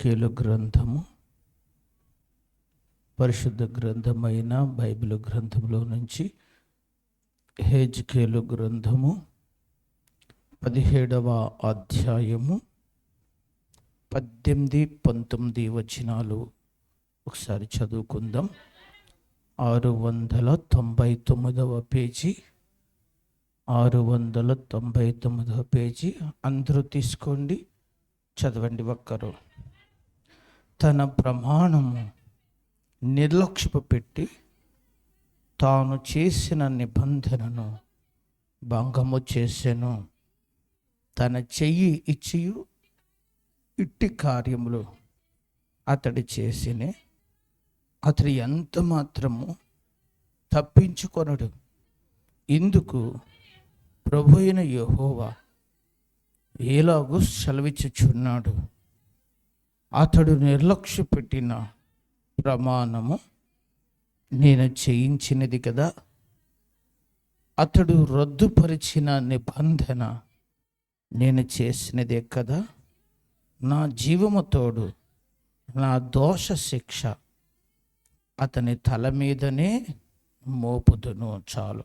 హెజ్కేలు గ్రంథము, పరిశుద్ధ గ్రంథమైన బైబిల్ గ్రంథంలో నుంచి హెజ్కేలు గ్రంథము 17వ అధ్యాయము 18-19 వచనాలు ఒకసారి చదువుకుందాం. 699వ పేజీ, 699వ పేజీ. అందరూ తీసుకోండి, చదవండి. ఒక్కరు తన ప్రమాణము నిర్లక్ష్యపు పెట్టి తాను చేసిన నిబంధనను భంగము చేసెను. తన చెయ్యి ఇచ్చియు ఇట్టి కార్యములు అతడు చేసినే అతడు ఎంత మాత్రము తప్పించుకొనడు. ఇందుకు ప్రభువైన యెహోవా ఎలాగూ సెలవిచ్చుచున్నాడు, అతడు నిర్లక్ష్య పెట్టిన ప్రమాణము నేను చేయించినది కదా, అతడు రద్దుపరిచిన నిబంధన నేను చేసినదే కదా. నా జీవము తోడు నా దోష శిక్ష అతని తల మీదనే మోపుదును. చాలు,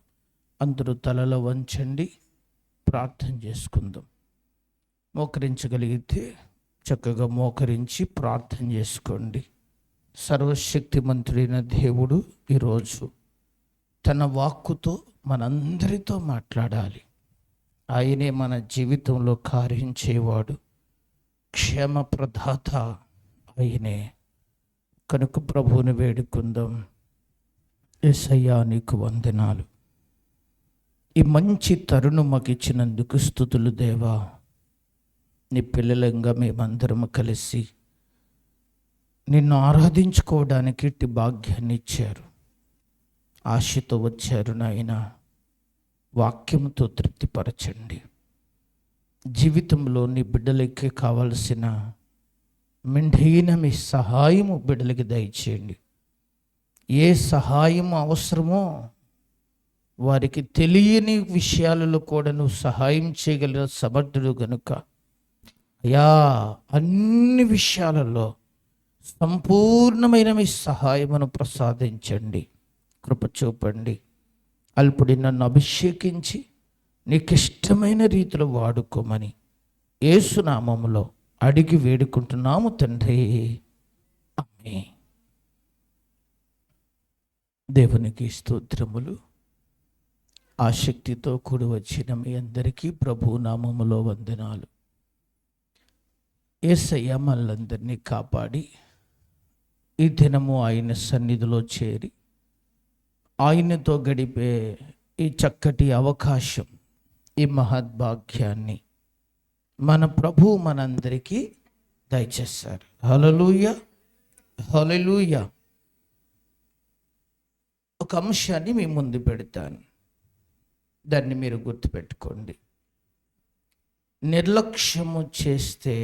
అందరూ తలలో వంచండి, ప్రార్థన చేసుకుందాం. మోకరించగలిగితే చక్కగా మోకరించి ప్రార్థన చేసుకోండి. సర్వశక్తిమంతుడైన దేవుడు ఈరోజు తన వాక్కుతో మనందరితో మాట్లాడాలి. ఆయనే మన జీవితంలో కార్యం చేయవాడు, క్షేమ ప్రదాత ఆయనే. కనుక ప్రభువుని వేడుకుందాం. యేసయ్యా, నీకు వందనాలు. ఈ మంచి తరుణం మాకు ఇచ్చినందుకు స్తుతులు దేవా. నీ పిల్లలంగా మేమందరము కలిసి నిన్ను ఆరాధించుకోవడానికి ఇట్టి భాగ్యాన్ని ఇచ్చారు. ఆశతో వచ్చారు నాయన. వాక్యంతో తృప్తిపరచండి. జీవితంలో నీ బిడ్డలకి కావలసిన మెండైన మీ సహాయము బిడ్డలకి దయచేయండి. ఏ సహాయం అవసరమో వారికి తెలియని విషయాలలో కూడా నువ్వు సహాయం చేయగలిగిన సమర్థుడు గనుక అయ్యా, అన్ని విషయాలలో సంపూర్ణమైన మీ సహాయమును ప్రసాదించండి, కృప చూపండి. అల్పుడి నన్ను అభిషేకించి నీకు ఇష్టమైన రీతిలో వాడుకోమని యేసు నామములో అడిగి వేడుకుంటున్నాము తండ్రి, ఆమేన్. దేవునికి స్తోత్రములు. ఆసక్తితో కూడి వచ్చిన మీ అందరికీ ప్రభు నామములో వందనాలు. యేసయ్య మనలందరినీ కాపాడి ఈ దినము ఆయన సన్నిధిలో చేరి ఆయనతో గడిపే ఈ చక్కటి అవకాశం, ఈ మహద్భాగ్యాన్ని మన ప్రభు మనందరికీ దయచేశారు. హల్లెలూయా, హల్లెలూయా. ఒక అంశాన్ని మీ ముందు పెడతాను, దాన్ని మీరు గుర్తుపెట్టుకోండి. నిర్లక్ష్యము చేస్తే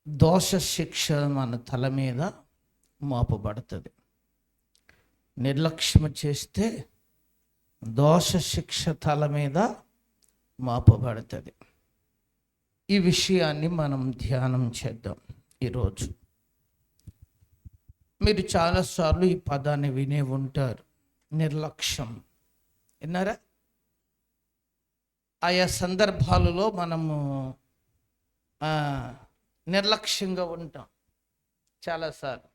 దోష శిక్ష మన తల మీద మోపబడుతుంది. నిర్లక్ష్యం చేస్తే దోష శిక్ష తల మీద మోపబడుతుంది. ఈ విషయాన్ని మనం ధ్యానం చేద్దాం ఈరోజు. మీరు చాలాసార్లు ఈ పదాన్ని వినే ఉంటారు, నిర్లక్ష్యం. విన్నారా? ఆయా సందర్భాలలో మనము నిర్లక్ష్యంగా ఉంటాం. చాలాసార్లు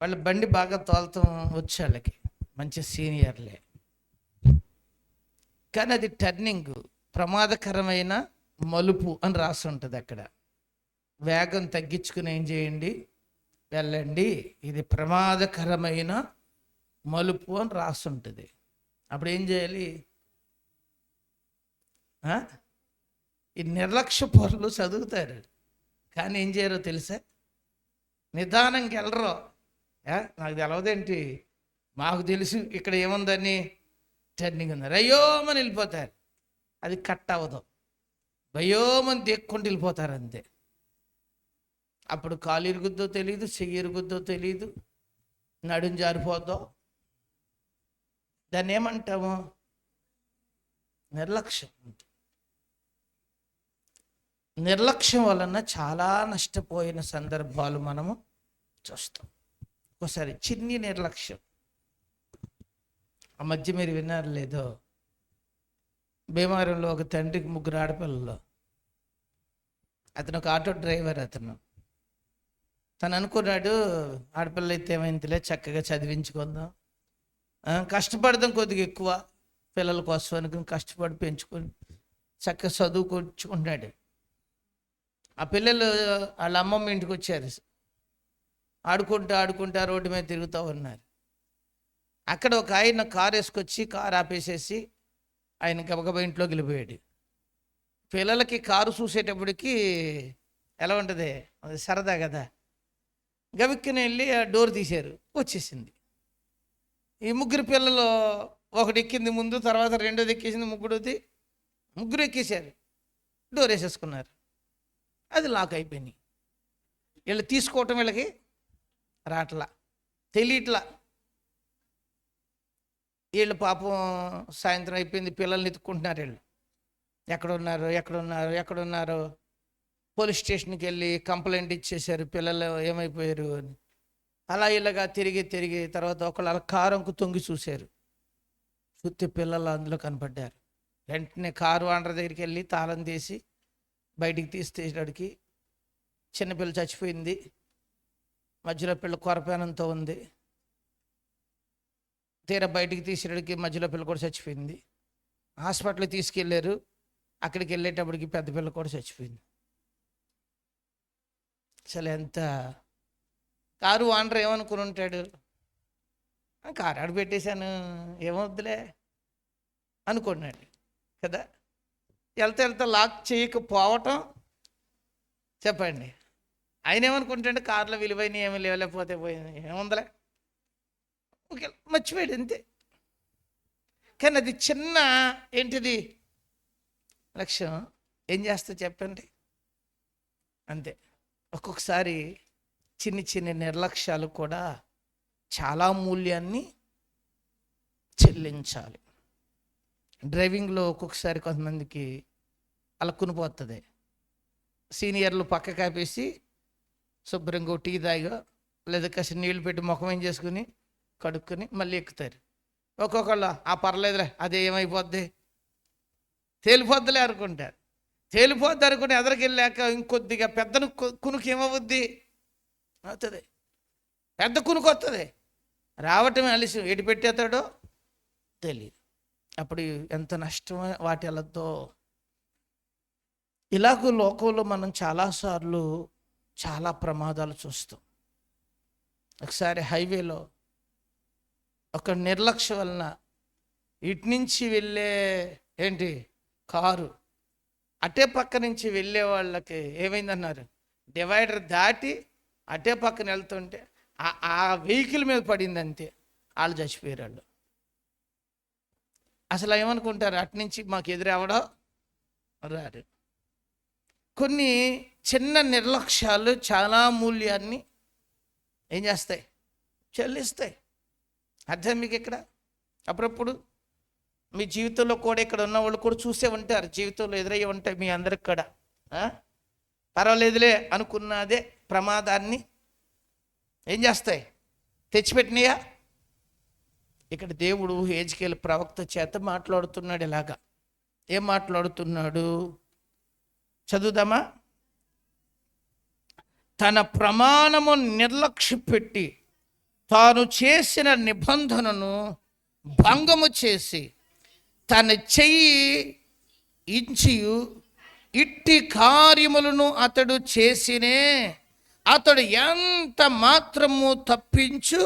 వాళ్ళ బండి బాగా తోలతం వచ్చే వాళ్ళకి మంచి సీనియర్లే, కానీ అది టర్నింగ్, ప్రమాదకరమైన మలుపు అని రాసి ఉంటుంది. అక్కడ వేగం తగ్గించుకుని ఏం చేయండి, వెళ్ళండి, ఇది ప్రమాదకరమైన మలుపు అని రాసి ఉంటుంది. అప్పుడు ఏం చేయాలి? ఈ నిర్లక్ష్య పనులు చదువుతారు, కానీ ఏం చేయరో తెలుసా? నిదానంగా వెళ్ళరో. నాకు తెలవదేంటి, మాకు తెలుసు ఇక్కడ ఏముందని, టర్నింగ్ ఉంది, రయ్యోమని వెళ్ళిపోతారు. అది కట్ అవ్వదు, భయోమని దేక్కుంటూ వెళ్ళిపోతారు అంతే. అప్పుడు కాలు ఇరుగుద్దో తెలియదు, చెయ్యి ఇరుగుద్దో తెలియదు, నడుం జారిపోద్దో. దాన్ని ఏమంటాము? నిర్లక్ష్యం. నిర్లక్ష్యం వలన చాలా నష్టపోయిన సందర్భాలు మనము చూస్తాం. ఒకసారి చిన్ని నిర్లక్ష్యం. ఆ మధ్య మీరు విన్నారు లేదో, భీమవరంలో ఒక తండ్రికి 3 ఆడపిల్లలు. అతను ఒక ఆటో డ్రైవర్. తను అనుకున్నాడు, ఆడపిల్ల అయితే ఏమైందిలే, చక్కగా చదివించుకుందాం, కష్టపడదాం కొద్దిగా ఎక్కువ పిల్లల కోసం అనుకుని కష్టపడి పెంచుకొని చక్కగా చదువుకొచ్చుకున్నాడు. ఆ పిల్లలు వాళ్ళ అమ్మమ్మ ఇంటికి వచ్చారు. ఆడుకుంటా రోడ్డు మీద తిరుగుతూ ఉన్నారు. అక్కడ ఒక ఆయన కారు వేసుకొచ్చి కారు ఆపేసేసి ఆయన గబగబా ఇంట్లోకి వెళ్ళిపోయాడు. పిల్లలకి కారు చూసేటప్పటికి ఎలా ఉంటుంది, అది సరదా కదా. గవిక్కిన వెళ్ళి ఆ డోర్ తీశారు, వచ్చేసింది. ఈ 3 పిల్లలు, ఒకటి ఎక్కింది ముందు, తర్వాత రెండోది ఎక్కేసింది, ముగ్గురు ఎక్కేశారు, డోర్ వేసేసుకున్నారు. అది లాక్ అయిపోయినాయి. వీళ్ళు తీసుకోవటం వీళ్ళకి రాట్లా, తెలియట్లా. వీళ్ళు పాపం సాయంత్రం అయిపోయింది, పిల్లల్ని ఎత్తుకుంటున్నారు. వీళ్ళు ఎక్కడున్నారు పోలీస్ స్టేషన్కి వెళ్ళి కంప్లైంట్ ఇచ్చేశారు, పిల్లలు ఏమైపోయారు అని. అలా ఇలాగా తిరిగి తర్వాత ఒకళ్ళు అలా కారుకు తొంగి చూశారు. చూస్తే పిల్లలు అందులో కనపడ్డారు. వెంటనే కారు ఓనర్ దగ్గరికి వెళ్ళి తాళం తీసి బయటికి తీసేటడికి చిన్నపిల్ల చచ్చిపోయింది, మధ్యలో పిల్ల కొరపానంతో ఉంది. తీరా బయటికి తీసేటడికి మధ్యలో పిల్ల కూడా చచ్చిపోయింది. హాస్పిటల్కి తీసుకెళ్ళారు. అక్కడికి వెళ్ళేటప్పటికి పెద్ద పిల్ల కూడా చచ్చిపోయింది. అసలు ఎంత, కారు ఓనర్ ఏమనుకుని ఉంటాడు, కారు ఆడ పెట్టేశాను ఏమవుద్దులే అనుకున్నాడు కదా. వెళ్తా లాక్ చేయకపోవటం, చెప్పండి, ఆయన ఏమనుకుంటాడు, కారులో విలువైన ఏమి లేవలేకపోతే పోయింది, ఏముందలే, ఓకే మర్చిపోయాడు అంతే. కానీ అది చిన్న ఏంటిది లక్ష్యం, ఏం చేస్తా చెప్పండి, అంతే. ఒక్కొక్కసారి చిన్ని నిర్లక్ష్యాలు కూడా చాలా మూల్యాన్ని చెల్లించాలి. డ్రైవింగ్లో ఒక్కొక్కసారి కొంతమందికి అలక్కునిపోతుంది. సీనియర్లు పక్క కాపేసి శుభ్రంగా టీ తాగా లేదా కాసి నీళ్లు పెట్టి ముఖం ఏం చేసుకుని కడుక్కొని మళ్ళీ ఎక్కుతారు. ఒక్కొక్కళ్ళు ఆ పర్లేదులే అదే ఏమైపోద్ది, తేలిపోద్దులే అనుకుంటారు. తేలిపోద్ది అనుకుని ఎదరికెళ్ళాక ఇంకొద్దిగా పెద్ద కునుకు ఏమవుద్ది అవుతుంది, పెద్ద కునుకు వస్తుంది. రావటం అలిసి ఎటు పెట్టేస్తాడో తెలియదు. అప్పుడు ఎంత నష్టం వాటి వెళ్ళద్దో. ఇలాగ లోకంలో మనం చాలాసార్లు చాలా ప్రమాదాలు చూస్తాం. ఒకసారి హైవేలో ఒక నిర్లక్ష్యం వలన ఇటు నుంచి వెళ్ళే కారు అటే పక్క నుంచి వెళ్ళే వాళ్ళకి ఏమైందన్నారు, డివైడర్ దాటి అటే పక్కన వెళ్తుంటే ఆ వెహికల్ మీద పడింది, అంతే, వాళ్ళు చచ్చిపోయారు. వాళ్ళు అసలు ఏమనుకుంటారు, అటు నుంచి మాకు ఎదురెవడో రారు. కొన్ని చిన్న నిర్లక్ష్యాలు చాలా మూల్యాన్ని ఏం చేస్తాయి, చెల్లిస్తాయి. అర్థం మీకు ఇక్కడ అప్పుడప్పుడు మీ జీవితంలో కూడా ఇక్కడ ఉన్న వాళ్ళు కూడా చూసే ఉంటారు, జీవితంలో ఎదురయ్యే ఉంటాయి మీ అందరికి కూడా. పర్వాలేదులే అనుకున్నదే ప్రమాదాన్ని ఏం చేస్తాయి, తెచ్చిపెట్టినాయా. ఇక్కడ దేవుడు హెజ్కేలు ప్రవక్త చేత మాట్లాడుతున్నాడు. ఇలాగా ఏం మాట్లాడుతున్నాడు చదువుదామా. తన ప్రమాణము నిర్లక్ష్యపెట్టి తాను చేసిన నిబంధనను భంగము చేసి తన చెయ్యి ఇంచియు ఇట్టి కార్యములను అతడు చేసినే అతడు ఎంత మాత్రము తప్పించు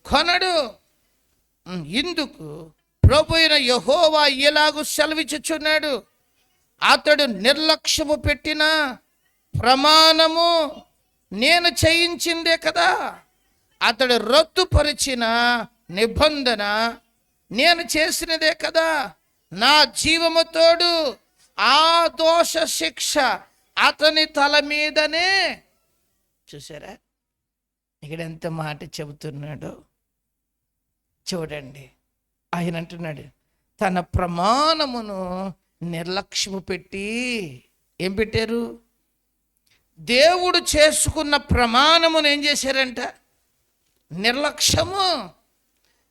కొనడు. ఇందుకు ప్రభువైన యెహోవా ఇలాగు సెలవిచ్చుచున్నాడు, అతడు నిర్లక్ష్యము పెట్టిన ప్రమాణము నేను చేయించిందే కదా, అతడు రద్దుపరిచిన నిబంధన నేను చేసినదే కదా, నా జీవము తోడు ఆ దోష శిక్ష అతని తల మీదనే. చూసారా ఇక్కడ ఎంత మాట చెబుతున్నాడో చూడండి. ఆయన అంటున్నాడు, తన ప్రమాణమును నిర్లక్ష్యము పెట్టి ఏం పెట్టారు? దేవుడు చేసుకున్న ప్రమాణమును ఏం చేశారంట? నిర్లక్ష్యము.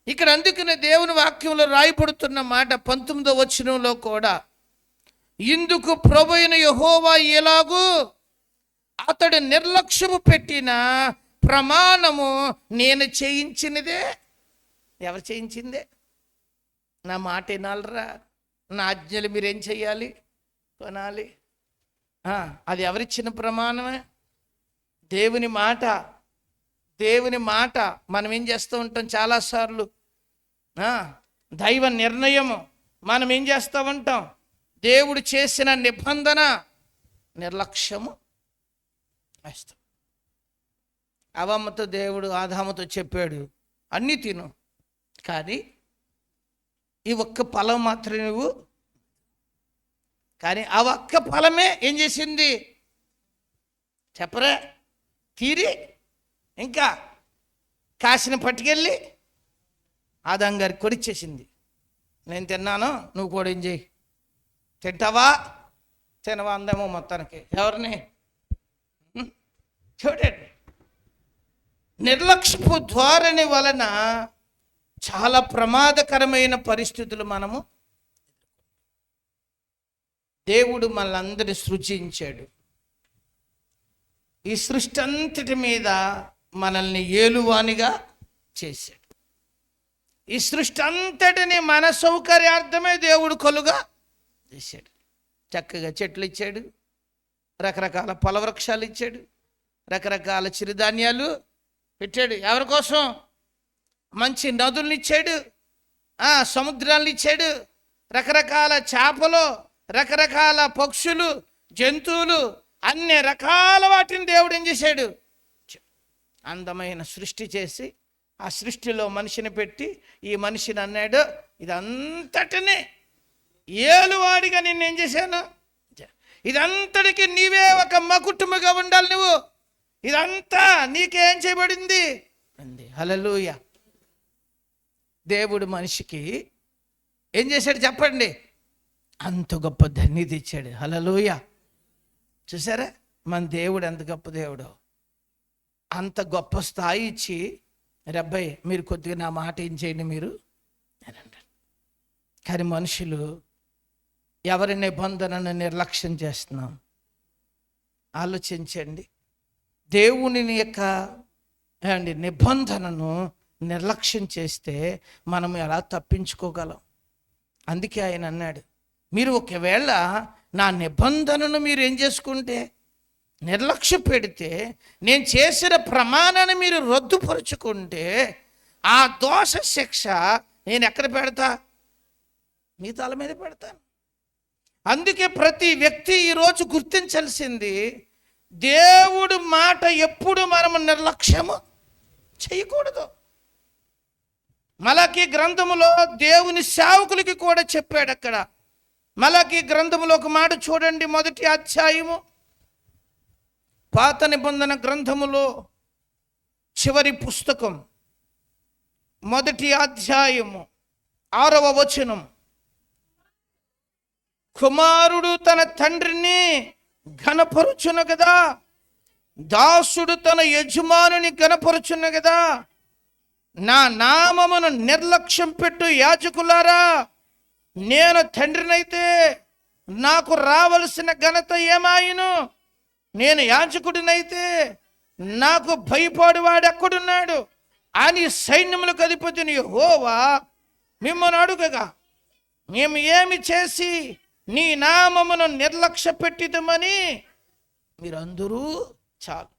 ఇక్కడ అందుకనే దేవుని వాక్యంలో రాయబడుతున్న మాట 19వ వచనంలో కూడా, ఇందుకు ప్రభువైన యెహోవా ఎలాగూ అతడు నిర్లక్ష్యము పెట్టిన ప్రమాణము నేను చేయించినదే. ఎవరు చేయించిందే? నా మాట వినాలరా, నా ఆజ్ఞలు మీరేం చెయ్యాలి? కొనాలి. అది ఎవరిచ్చిన ప్రమాణమే? దేవుని మాట. దేవుని మాట మనం ఏం చేస్తూ ఉంటాం చాలాసార్లు? దైవ నిర్ణయము మనం ఏం చేస్తూ ఉంటాం? దేవుడు చేసిన నిబంధన నిర్లక్ష్యము వేస్తాం. అవ్వమ్మతో దేవుడు ఆదాముతో చెప్పాడు, అన్నీ తిను, కానీ ఈ ఒక్క ఫలం మాత్రం నువ్వు. కానీ ఆ ఒక్క ఫలమే ఏం చేసింది చెప్పరా? తీరి ఇంకా కాసిన పట్టుకెళ్ళి ఆదాం గారికి కొడిచ్చేసింది. నేను తిన్నాను, నువ్వు కూడా ఏం చేయి, తింటావా తినవా అందేమో మొత్తానికి. ఎవరిని? చూడండి, నిర్లక్ష్యపు ధోరణి వలన చాలా ప్రమాదకరమైన పరిస్థితులు మనము. దేవుడు మనల్ని సృజించాడు. ఈ సృష్టి అంతటి మీద మనల్ని ఏలువానిగా చేశాడు. ఈ సృష్టి అంతటిని మన సౌకర్యార్థమే దేవుడు కొలుగా చేశాడు. చక్కగా చెట్లు ఇచ్చాడు, రకరకాల ఫలవృక్షాలు ఇచ్చాడు, రకరకాల చిరుధాన్యాలు పెట్టాడు. ఎవరి కోసం? మంచి నదుల్ని ఇచ్చాడు, సముద్రాలను ఇచ్చాడు, రకరకాల చేపలు, రకరకాల పక్షులు, జంతువులు, అన్ని రకాల వాటిని దేవుడు ఏం చేశాడు? అందమైన సృష్టి చేసి ఆ సృష్టిలో మనిషిని పెట్టి ఈ మనిషిని అన్నాడు, ఇదంతటినీ ఏలువాడిగా నిన్నేం చేశాను, ఇదంతటికి నీవే ఒక మకుటుంబగా ఉండాలి, నువ్వు ఇదంతా నీకేం చేయబడింది అంది. హల్లెలూయా. దేవుడు మనిషికి ఏం చేశాడు చెప్పండి? అంత గొప్ప ధన్యత ఇచ్చాడు. హల్లెలూయా. చూసారా మన దేవుడు ఎంత గొప్ప దేవుడు? అంత గొప్ప స్థాయి ఇచ్చి, రబ్బాయి మీరు కొద్దిగా నా మాట ఏం చేయండి మీరు అని అంటారు. కానీ మనుషులు ఎవరి నిబంధనను నిర్లక్ష్యం చేస్తున్నాం? ఆలోచించండి. దేవుని యొక్క నిబంధనను నిర్లక్ష్యం చేస్తే మనం ఎలా తప్పించుకోగలం? అందుకే ఆయన అన్నాడు, మీరు ఒకవేళ నా నిబంధనను మీరు ఏం చేసుకుంటే, నిర్లక్ష్య పెడితే, నేను చేసిన ప్రమాణాన్ని మీరు రద్దుపరుచుకుంటే, ఆ దోష శిక్ష నేను ఎక్కడ పెడతా? మీ తల మీద పెడతాను. అందుకే ప్రతి వ్యక్తి ఈరోజు గుర్తించాల్సింది, దేవుడు మాట ఎప్పుడు మనము నిర్లక్ష్యము చేయకూడదు. మలాకీ గ్రంథములో దేవుని సేవకులకి కూడా చెప్పాడు. అక్కడ మలాకీ గ్రంథములో ఒక మాట చూడండి, 1వ అధ్యాయము, పాత నిబంధన గ్రంథములో చివరి పుస్తకం 1వ అధ్యాయము 6వ వచనం. కుమారుడు తన తండ్రిని ఘనపరుచును కదా, దాసుడు తన యజమానుని ఘనపరుచును కదా. నా నామమును నిర్లక్ష్యం పెట్టు యాజకులారా, నేను తండ్రినైతే నాకు రావలసిన ఘనత ఏమాయను? నేను యాజకుడినైతే నాకు భయపడేవాడు ఎక్కడున్నాడు అని సైన్యములకు అధిపతిని యెహోవా మిమ్మల్ని అడుగగా, మేము ఏమి చేసి నీ నామమును నిర్లక్ష్య పెట్టిదమని మీరందరూ చాలు.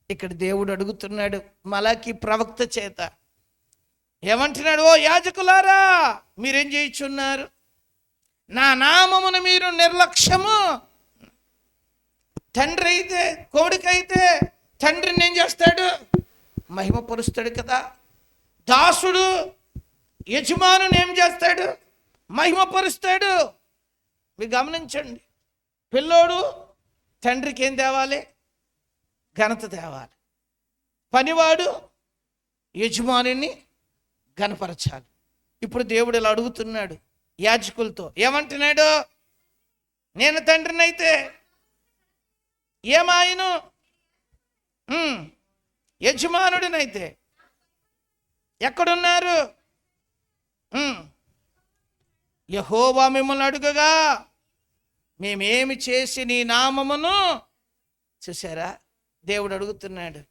ఇక్కడ దేవుడు అడుగుతున్నాడు మలాకీ ప్రవక్త చేత, ఏమంటున్నాడు? ఓ యాజకులారా, మీరేం చేయించున్నారు? నా నామమును మీరు నిర్లక్ష్యము. తండ్రి అయితే, కొడుకైతే తండ్రిని ఏం చేస్తాడు? మహిమపరుస్తాడు కదా. దాసుడు యజమానుని ఏం చేస్తాడు? మహిమపరుస్తాడు. మీరు గమనించండి, పిల్లోడు తండ్రికి ఏం తేవాలి? ఘనత తేవాలి. పనివాడు యజమానిని ఘనపరచాలి. ఇప్పుడు దేవుడు ఇలా అడుగుతున్నాడు, యాజకులతో ఏమంటున్నాడు? నేను తండ్రినైతే ఏమాయను, యజమానుడినైతే ఎక్కడున్నారు? యెహోవా మిమ్మల్ని అడుగగా మేమేమి చేసి నీ నామమును, చూసారా దేవుడు అడుగుతున్నాడు.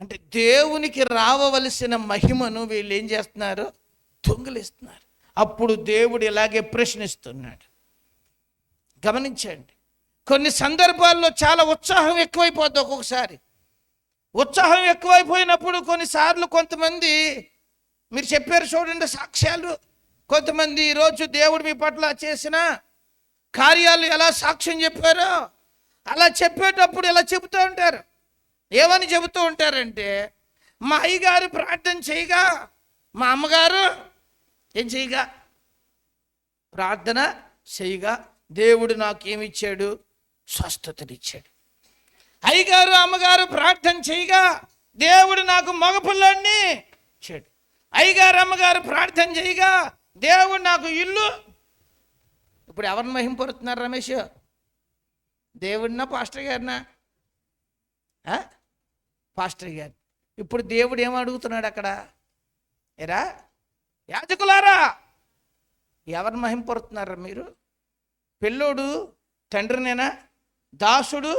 అంటే దేవునికి రావవలసిన మహిమను వీళ్ళు ఏం చేస్తున్నారు? దొంగిలిస్తున్నారు. అప్పుడు దేవుడు ఇలాగే ప్రశ్నిస్తున్నాడు. గమనించండి, కొన్ని సందర్భాల్లో చాలా ఉత్సాహం ఎక్కువైపోద్ది. ఒక్కొక్కసారి ఉత్సాహం ఎక్కువైపోయినప్పుడు కొన్నిసార్లు కొంతమంది, మీరు చెప్పారు చూడండి సాక్ష్యాలు, కొంతమంది ఈరోజు దేవుడు మీ పట్ల చేసిన కార్యాలు ఎలా సాక్ష్యం చెప్పారో అలా చెప్పేటప్పుడు ఇలా చెబుతూ ఉంటారు. ఏమని చెబుతూ ఉంటారంటే, మా అయ్యగారు ప్రార్థన చేయగా, మా అమ్మగారు ఏం చేయగా, ప్రార్థన చేయగా దేవుడు నాకు ఏమిచ్చాడు? స్వస్థతనిచ్చాడు. అయ్యగారు అమ్మగారు ప్రార్థన చేయగా దేవుడు నాకు మగపిల్లాడిని ఇచ్చాడు. అయ్యగారు అమ్మగారు ప్రార్థన చేయగా దేవుడు నాకు ఇల్లు. ఇప్పుడు ఎవరిని మహింపరుతున్నారు రమేష్? దేవుడినా పాస్టర్ గారినా? పాస్టర్ గారు. ఇప్పుడు దేవుడు ఏమడుగుతున్నాడు అక్కడ? ఎరా యాజకులారా, ఎవరిని మహింపరుతున్నారా మీరు? పిల్లోడు తండ్రినేనా? దాసుడు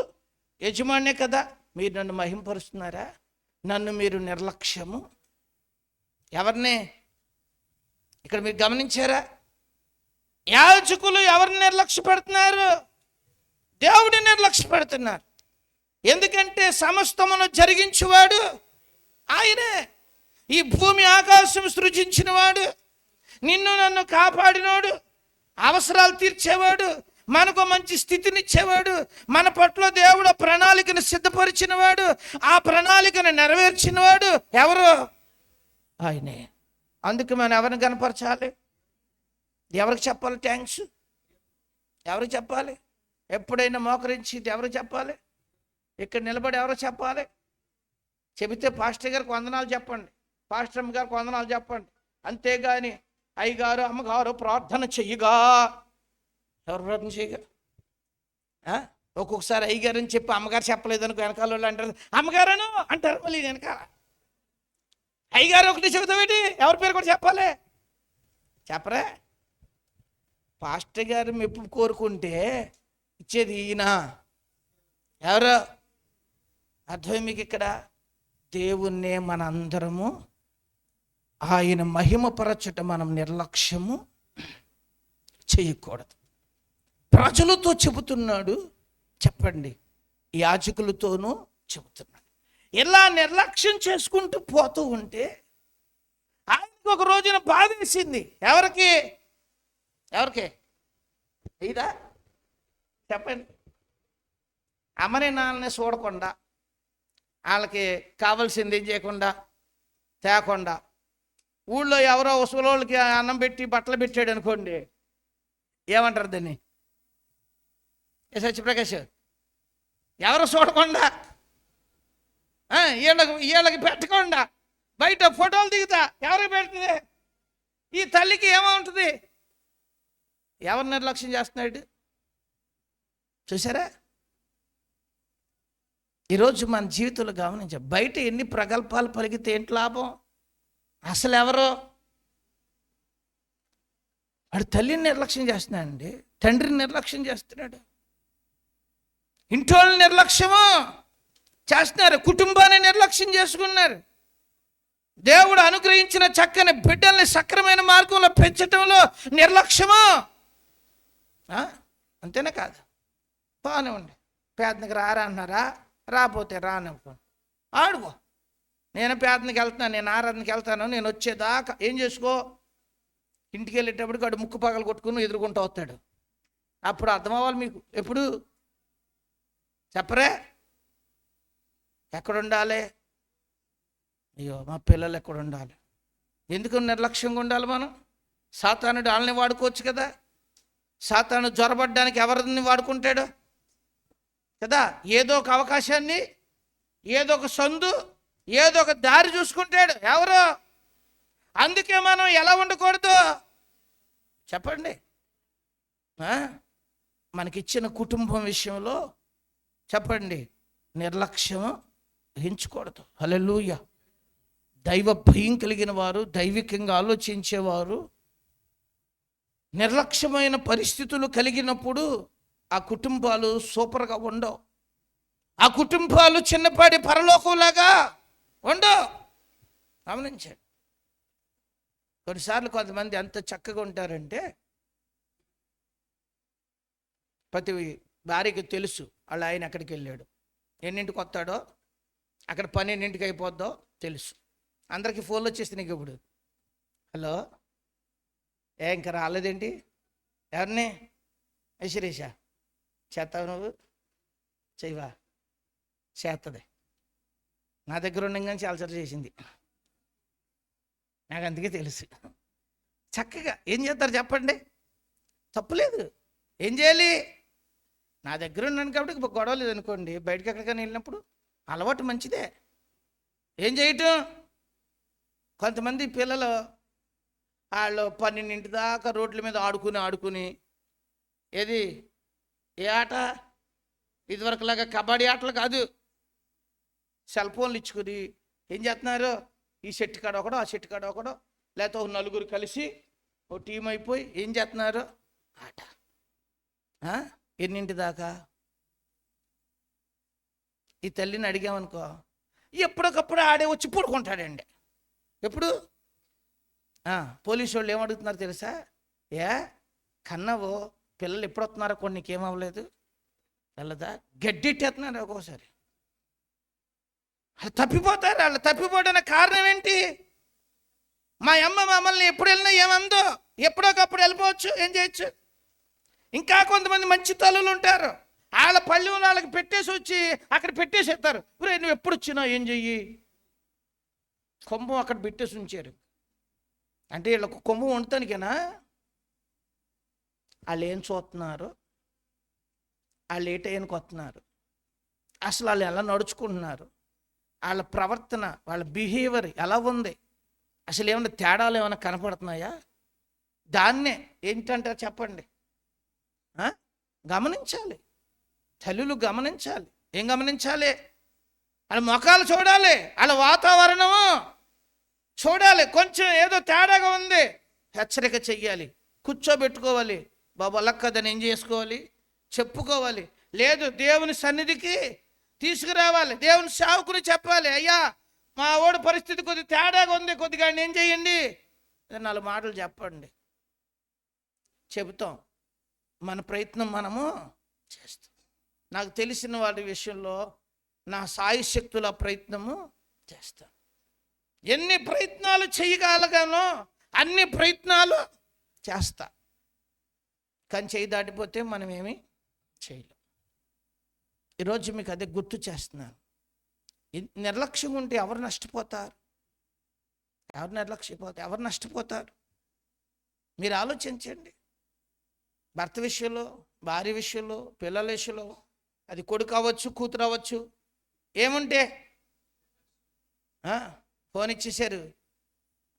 యజమానే కదా. మీరు నన్ను మహింపరుస్తున్నారా? నన్ను మీరు నిర్లక్ష్యము. ఎవరిని ఇక్కడ మీరు గమనించారా? యాజకులు ఎవరిని నిర్లక్ష్య పెడుతున్నారు? దేవుడిని నిర్లక్ష్య పెడుతున్నారు. ఎందుకంటే సమస్తమును జరిగించువాడు ఆయనే. ఈ భూమి ఆకాశం సృజించినవాడు, నిన్ను నన్ను కాపాడినోడు, అవసరాలు తీర్చేవాడు, మనకు మంచి స్థితినిచ్చేవాడు, మన పట్ల దేవుడు ప్రణాళికను సిద్ధపరిచినవాడు, ఆ ప్రణాళికను నెరవేర్చినవాడు ఎవరు? ఆయనే. అందుకు మనం ఎవరిని కనపరచాలి? ఎవరికి చెప్పాలి థ్యాంక్స్? ఎవరికి చెప్పాలి? ఎప్పుడైనా మోకరించి ఎవరికి చెప్పాలి? ఇక్కడ నిలబడి ఎవరో చెప్పాలి? చెబితే పాస్టర్ గారికి వందనాలు చెప్పండి, పాస్టర్ అమ్మ గారికి వందనాలు చెప్పండి. అంతేగాని అయ్యగారు అమ్మగారు ప్రార్థన చెయ్యగా, ఎవరు ప్రార్థన చేయగా? ఒక్కొక్కసారి అయ్యగారు అని చెప్పి అమ్మగారు చెప్పలేదు అనుకో, వెనకాల వాళ్ళు అంటారు అమ్మగారను అంటారు. మళ్ళీ వెనకాల అయ్యగారు ఒకటి చెబుతామేంటి? ఎవరి పేరు కూడా చెప్పాలి? చెప్పరా? పాస్టర్ గారు మెప్పు కోరుకుంటే ఇచ్చేది ఈయన. ఎవరు? అర్థం మీకు ఇక్కడ? దేవుణ్ణే మన అందరము ఆయన మహిమపరచట మనం నిర్లక్ష్యము చేయకూడదు. ప్రజలతో చెబుతున్నాడు, చెప్పండి, యాజకులతోనూ చెబుతున్నాడు. ఇలా నిర్లక్ష్యం చేసుకుంటూ పోతూ ఉంటే ఆయనకు ఒక రోజున బాధ వేసింది. ఎవరికి? ఇదా చెప్పండి. అమ్మని నాన్నని చూడకుండా, వాళ్ళకి కావాల్సింది ఏం చేయకుండా, తేకుండా, ఊళ్ళో ఎవరో వసూలోళ్ళకి అన్నం పెట్టి బట్టలు పెట్టాడు అనుకోండి, ఏమంటారు దాన్ని? సత్యప్రకాష్, ఎవరు చూడకుండా, వీళ్ళకి పెట్టకుండా బయట ఫోటోలు దిగుతా ఎవరికి పెడుతుంది? ఈ తల్లికి ఏమవుతుంది? ఎవరు నిర్లక్ష్యం చేస్తున్నాడు? చూసారా? ఈరోజు మన జీవితంలో గమనించ, బయట ఎన్ని ప్రగల్భాలు పలిగితే ఏంటి లాభం? అసలు ఎవరో వాడు తల్లిని నిర్లక్ష్యం చేస్తున్నాడండి, తండ్రిని నిర్లక్ష్యం చేస్తున్నాడు, ఇంటోళ్ళని నిర్లక్ష్యము చేస్తున్నారు, కుటుంబాన్ని నిర్లక్ష్యం చేసుకున్నారు. దేవుడు అనుగ్రహించిన చక్కని బిడ్డల్ని సక్రమైన మార్గంలో పెంచడంలో నిర్లక్ష్యము. అంతేనా కాదు? బాగానేవ్వండి, పేదనికి రారా అన్నారా, రాపోతే రానివ్వ, ఆడుకో, నేను పేదనికి వెళ్తున్నాను, నేను ఆరాధనకి వెళ్తాను, నేను వచ్చేదాకా ఏం చేసుకో. ఇంటికి వెళ్ళేటప్పటికి వాడు ముక్కు పగలు కొట్టుకుని ఎదుర్కొంటూ వస్తాడు. అప్పుడు అర్థం అవ్వాలి మీకు. ఎప్పుడు చెప్పరే? ఎక్కడుండాలి? అయ్యో మా పిల్లలు ఎక్కడ ఉండాలి? ఎందుకు నిర్లక్ష్యంగా ఉండాలి మనం? సాతానుడు వాళ్ళని వాడుకోవచ్చు కదా. సాతాను జ్వరపడ్డానికి ఎవరిని వాడుకుంటాడు కదా? ఏదో ఒక అవకాశాన్ని, ఏదో ఒక సందు, ఏదో ఒక దారి చూసుకుంటాడు. ఎవరు? అందుకే మనం ఎలా ఉండకూడదు చెప్పండి. ఆ? మనకిచ్చిన కుటుంబం విషయంలో చెప్పండి, నిర్లక్ష్యం వహించకూడదు. హల్లెలూయా. దైవ భయం కలిగిన వారు, దైవికంగా ఆలోచించేవారు నిర్లక్ష్యమైన పరిస్థితులు కలిగినప్పుడు ఆ కుటుంబాలు సూపర్గా ఉండవు. ఆ కుటుంబాలు చిన్నపాటి పరలోకంలాగా ఉండవు. గమనించండి. కొన్నిసార్లు కొంతమంది ఎంత చక్కగా ఉంటారంటే ప్రతి భార్యకి తెలుసు వాళ్ళ ఆయన ఎక్కడికి వెళ్ళాడు, ఎన్నింటికి వస్తాడో, అక్కడ పని ఎన్నింటికి అయిపోద్దో తెలుసు. అందరికీ ఫోన్లు వచ్చేసి నీకు ఇప్పుడు, హలో ఇంకా రాలేదేంటి, ఎవరిని, శిరీష చేస్తావు, నువ్వు చెయ్యవా, చేస్తుంది. నా దగ్గర ఉండగానే చాలాసార్లు చేసింది, నాకు అందుకే తెలుసు. చక్కగా ఏం చేస్తారు చెప్పండి, తప్పులేదు. ఏం చేయాలి, నా దగ్గర ఉన్నాను కాబట్టి గొడవ లేదు అనుకోండి, బయటకు ఎక్కడికైనా వెళ్ళినప్పుడు అలవాటు మంచిదే. ఏం చేయటం, కొంతమంది పిల్లలు వాళ్ళు 12 దాకా రోడ్ల మీద ఆడుకుని ఏది ఏ ఆట, ఇదివరకులాగా కబడ్డీ ఆటలు కాదు, సెల్ ఫోన్లు ఇచ్చుకుని ఏం చేస్తున్నారు, ఈ చెట్టు కాడ ఒకడో ఆ చెట్టు కాడ ఒకడో, లేకపోతే ఒక నలుగురు కలిసి ఓ టీం అయిపోయి ఏం చేస్తున్నారు, ఆట. ఎన్నింటి దాకా? ఈ తల్లిని అడిగామనుకో, ఎప్పటికప్పుడు ఆడే వచ్చి పడుకుంటాడండి. ఎప్పుడు పోలీసు వాళ్ళు ఏమడుగుతున్నారు తెలుసా, ఏ కన్నవో పిల్లలు ఎప్పుడు వస్తున్నారో కొన్ని నీకేమవ్వలేదు వెళ్ళదా, గడ్డెట్టేస్తున్నారు ఒక్కోసారి. వాళ్ళు తప్పిపోతారు. వాళ్ళు తప్పిపోవడానికి కారణం ఏంటి, మా అమ్మ మమ్మల్ని ఎప్పుడు వెళ్ళినా ఏమందో, ఎప్పుడోకప్పుడు వెళ్ళిపోవచ్చు, ఏం చేయొచ్చు. ఇంకా కొంతమంది మంచి తల్లులు ఉంటారు, వాళ్ళ పళ్ళు వాళ్ళకి పెట్టేసి వచ్చి అక్కడ పెట్టేసేస్తారు. నువ్వు ఎప్పుడు వచ్చినా ఏం చెయ్యి, కొమ్ము అక్కడ పెట్టేసి ఉంచారు. అంటే వీళ్ళకు కొమ్ము వండుతానికేనా? వాళ్ళు ఏం చూస్తున్నారు, వాళ్ళు ఏ టైంకి వస్తున్నారు, అసలు వాళ్ళు ఎలా నడుచుకుంటున్నారు, వాళ్ళ ప్రవర్తన, వాళ్ళ బిహేవియర్ ఎలా ఉంది, అసలు ఏమైనా తేడాలు ఏమైనా కనపడుతున్నాయా? దాన్నే ఏంటంటారు చెప్పండి, గమనించాలి. తల్లులు గమనించాలి. ఏం గమనించాలి, వాళ్ళ ముఖాలు చూడాలి, వాళ్ళ వాతావరణము చూడాలి. కొంచెం ఏదో తేడాగా ఉంది, హెచ్చరిక చెయ్యాలి, కూర్చోబెట్టుకోవాలి. బాబు అలా కదని ఏం చేసుకోవాలి, చెప్పుకోవాలి. లేదు దేవుని సన్నిధికి తీసుకురావాలి, దేవుని సేవకుని చెప్పాలి, అయ్యా మా ఓడి పరిస్థితి కొద్దిగా తేడాగా ఉంది, కొద్దిగా ఏం చేయండి, 4 మాటలు చెప్పండి. చెబుతాం, మన ప్రయత్నం మనము చేస్తాం. నాకు తెలిసిన వాటి విషయంలో నా సాయశక్తుల ప్రయత్నము చేస్తాను. ఎన్ని ప్రయత్నాలు చేయగలగానో అన్ని ప్రయత్నాలు చేస్తా, కానీ చేయి దాటిపోతే మనం ఏమీ చేయలేం. ఈరోజు మీకు అదే గుర్తు చేస్తున్నాను. నిర్లక్ష్యం ఉంటే ఎవరు నష్టపోతారు, ఎవరు నష్టపోతారు మీరు ఆలోచించండి. భర్త విషయంలో, భార్య విషయంలో, పిల్లల విషయంలో, అది కొడుకు అవ్వచ్చు, కూతురు అవ్వచ్చు, ఏముంటే ఫోన్ ఇచ్చేసారు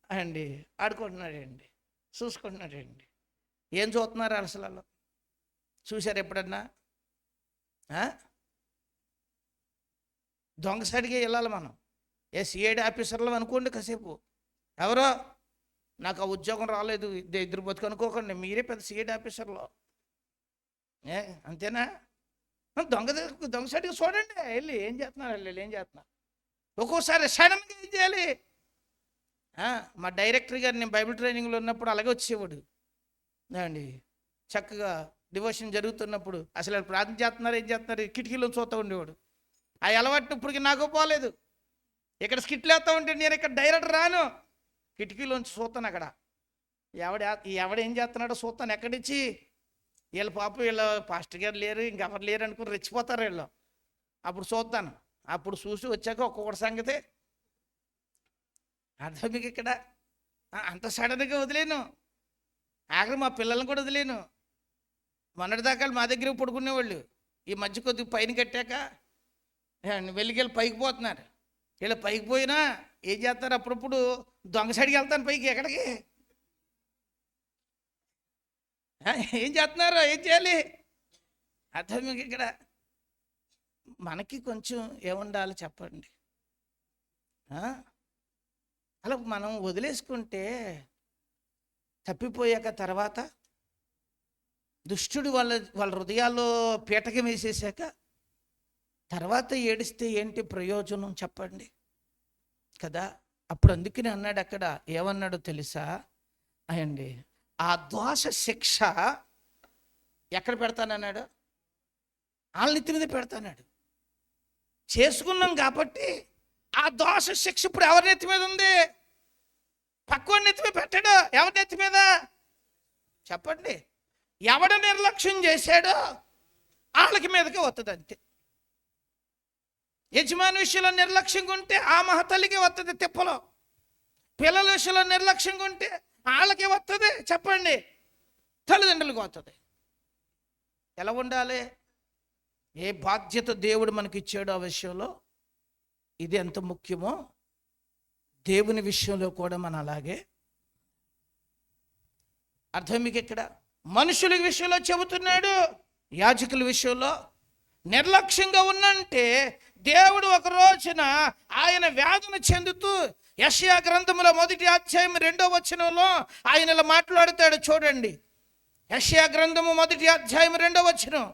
అండి, ఆడుకుంటున్నాడండి, చూసుకుంటున్నాడండి. ఏం చూస్తున్నారు అసలు, చూశారు ఎప్పుడన్నా? దొంగ సైడ్కి వెళ్ళాలి మనం. సిఐడి ఆఫీసర్లు అనుకోండి, కాసేపు ఎవరో నాకు ఆ ఉద్యోగం రాలేదు, ఇద్దరు బతుకు అనుకోకండి, మీరే పెద్ద సిఐడి ఆఫీసర్లో. అంతేనా? దొంగ సైడ్కి చూడండి, వెళ్ళి ఏం చేస్తున్నారు, వెళ్ళి ఏం చేస్తున్నారు. ఒక్కోసారి సడన్గా ఏం చేయాలి. మా డైరెక్టర్ గారు నేను బైబిల్ ట్రైనింగ్లో ఉన్నప్పుడు అలాగే వచ్చేవాడు అండి. చక్కగా డివోషన్ జరుగుతున్నప్పుడు అసలు ప్రార్థన చేస్తున్నారు, ఏం చేస్తున్నారు, కిటికీలో చూస్తూ ఉండేవాడు. ఆ అలవాటు ఇప్పటికి నాకు పోలేదు. ఇక్కడ స్కిట్లు వేస్తూ ఉంటే నేను ఇక్కడ డైరెక్టర్ రాను, కిటికీలోంచి చూస్తాను. అక్కడ ఎవడేం చేస్తున్నాడో చూస్తాను. ఎక్కడిచ్చి వీళ్ళ పాప వీళ్ళ పాస్టర్ గారు లేరు, ఇంకెవరు లేరు అనుకుని రెచ్చిపోతారు వీళ్ళు. అప్పుడు చూస్తాను. అప్పుడు చూసి వచ్చాక ఒక్కొక్కటి సంగతి అర్థం. మీకు ఇక్కడ అంత సడన్గా వదిలేను, ఆఖరి మా పిల్లల్ని కూడా వదిలేను. మొన్నటిదాకా మా దగ్గర పడుకునేవాళ్ళు, ఈ మధ్య కొద్దిగా పైన కట్టాక వెళ్ళి పైకి పోతున్నారు. వీళ్ళు పైకి పోయినా ఏం చేస్తారు, అప్పుడప్పుడు దొంగ సైడ్కి వెళ్తాను పైకి. ఎక్కడికి ఏం చేస్తున్నారు, ఏం చేయాలి? అర్థం మీకు ఇక్కడ మనకి కొంచెం ఏముండాలి చెప్పండి? అలా మనం వదిలేసుకుంటే తప్పిపోయాక తర్వాత దుష్టుడు వాళ్ళ హృదయాల్లో పీటకం వేసేసాక తర్వాత ఏడిస్తే ఏంటి ప్రయోజనం చెప్పండి కదా? అప్పుడు అందుకని అన్నాడు అక్కడ, ఏమన్నాడో తెలుసా అయండి, ఆ దోష శిక్ష ఎక్కడ పెడతానన్నాడు? వాళ్ళ నెత్తి మీద పెడతాన్నాడు. చేసుకున్నాం కాబట్టి ఆ దోష శిక్ష ఇప్పుడు ఎవరి నెత్తి మీద ఉంది? పక్కవాడి నెత్తి మీద పెట్టాడు. ఎవరి నెత్తి మీద చెప్పండి? ఎవడ నిర్లక్ష్యం చేశాడో వాళ్ళకి మీదకి వస్తుంది అంతే. యజమాని విషయంలో నిర్లక్ష్యంగా ఉంటే ఆ మహతల్లికి వస్తుంది తిప్పలో. పిల్లల విషయంలో నిర్లక్ష్యంగా ఉంటే వాళ్ళకి వస్తుంది చెప్పండి, తల్లిదండ్రులకు వస్తుంది. ఎలా ఉండాలి? ఏ బాధ్యత దేవుడు మనకి ఇచ్చాడో ఆ విషయంలో ఇది ఎంత ముఖ్యమో దేవుని విషయంలో కూడా మనం అలాగే. అర్థం మీకు ఇక్కడ మనుషుల విషయంలో చెబుతున్నాడు, యాజకుల విషయంలో నిర్లక్ష్యంగా ఉన్నంటే దేవుడు ఒక రోజున ఆయన వేదన చెందుతూ యెషయా గ్రంథములో 1వ అధ్యాయం 2వ వచనంలో ఆయన ఇలా మాట్లాడుతాడు చూడండి. యెషయా గ్రంథము 1వ అధ్యాయం 2వ వచనం,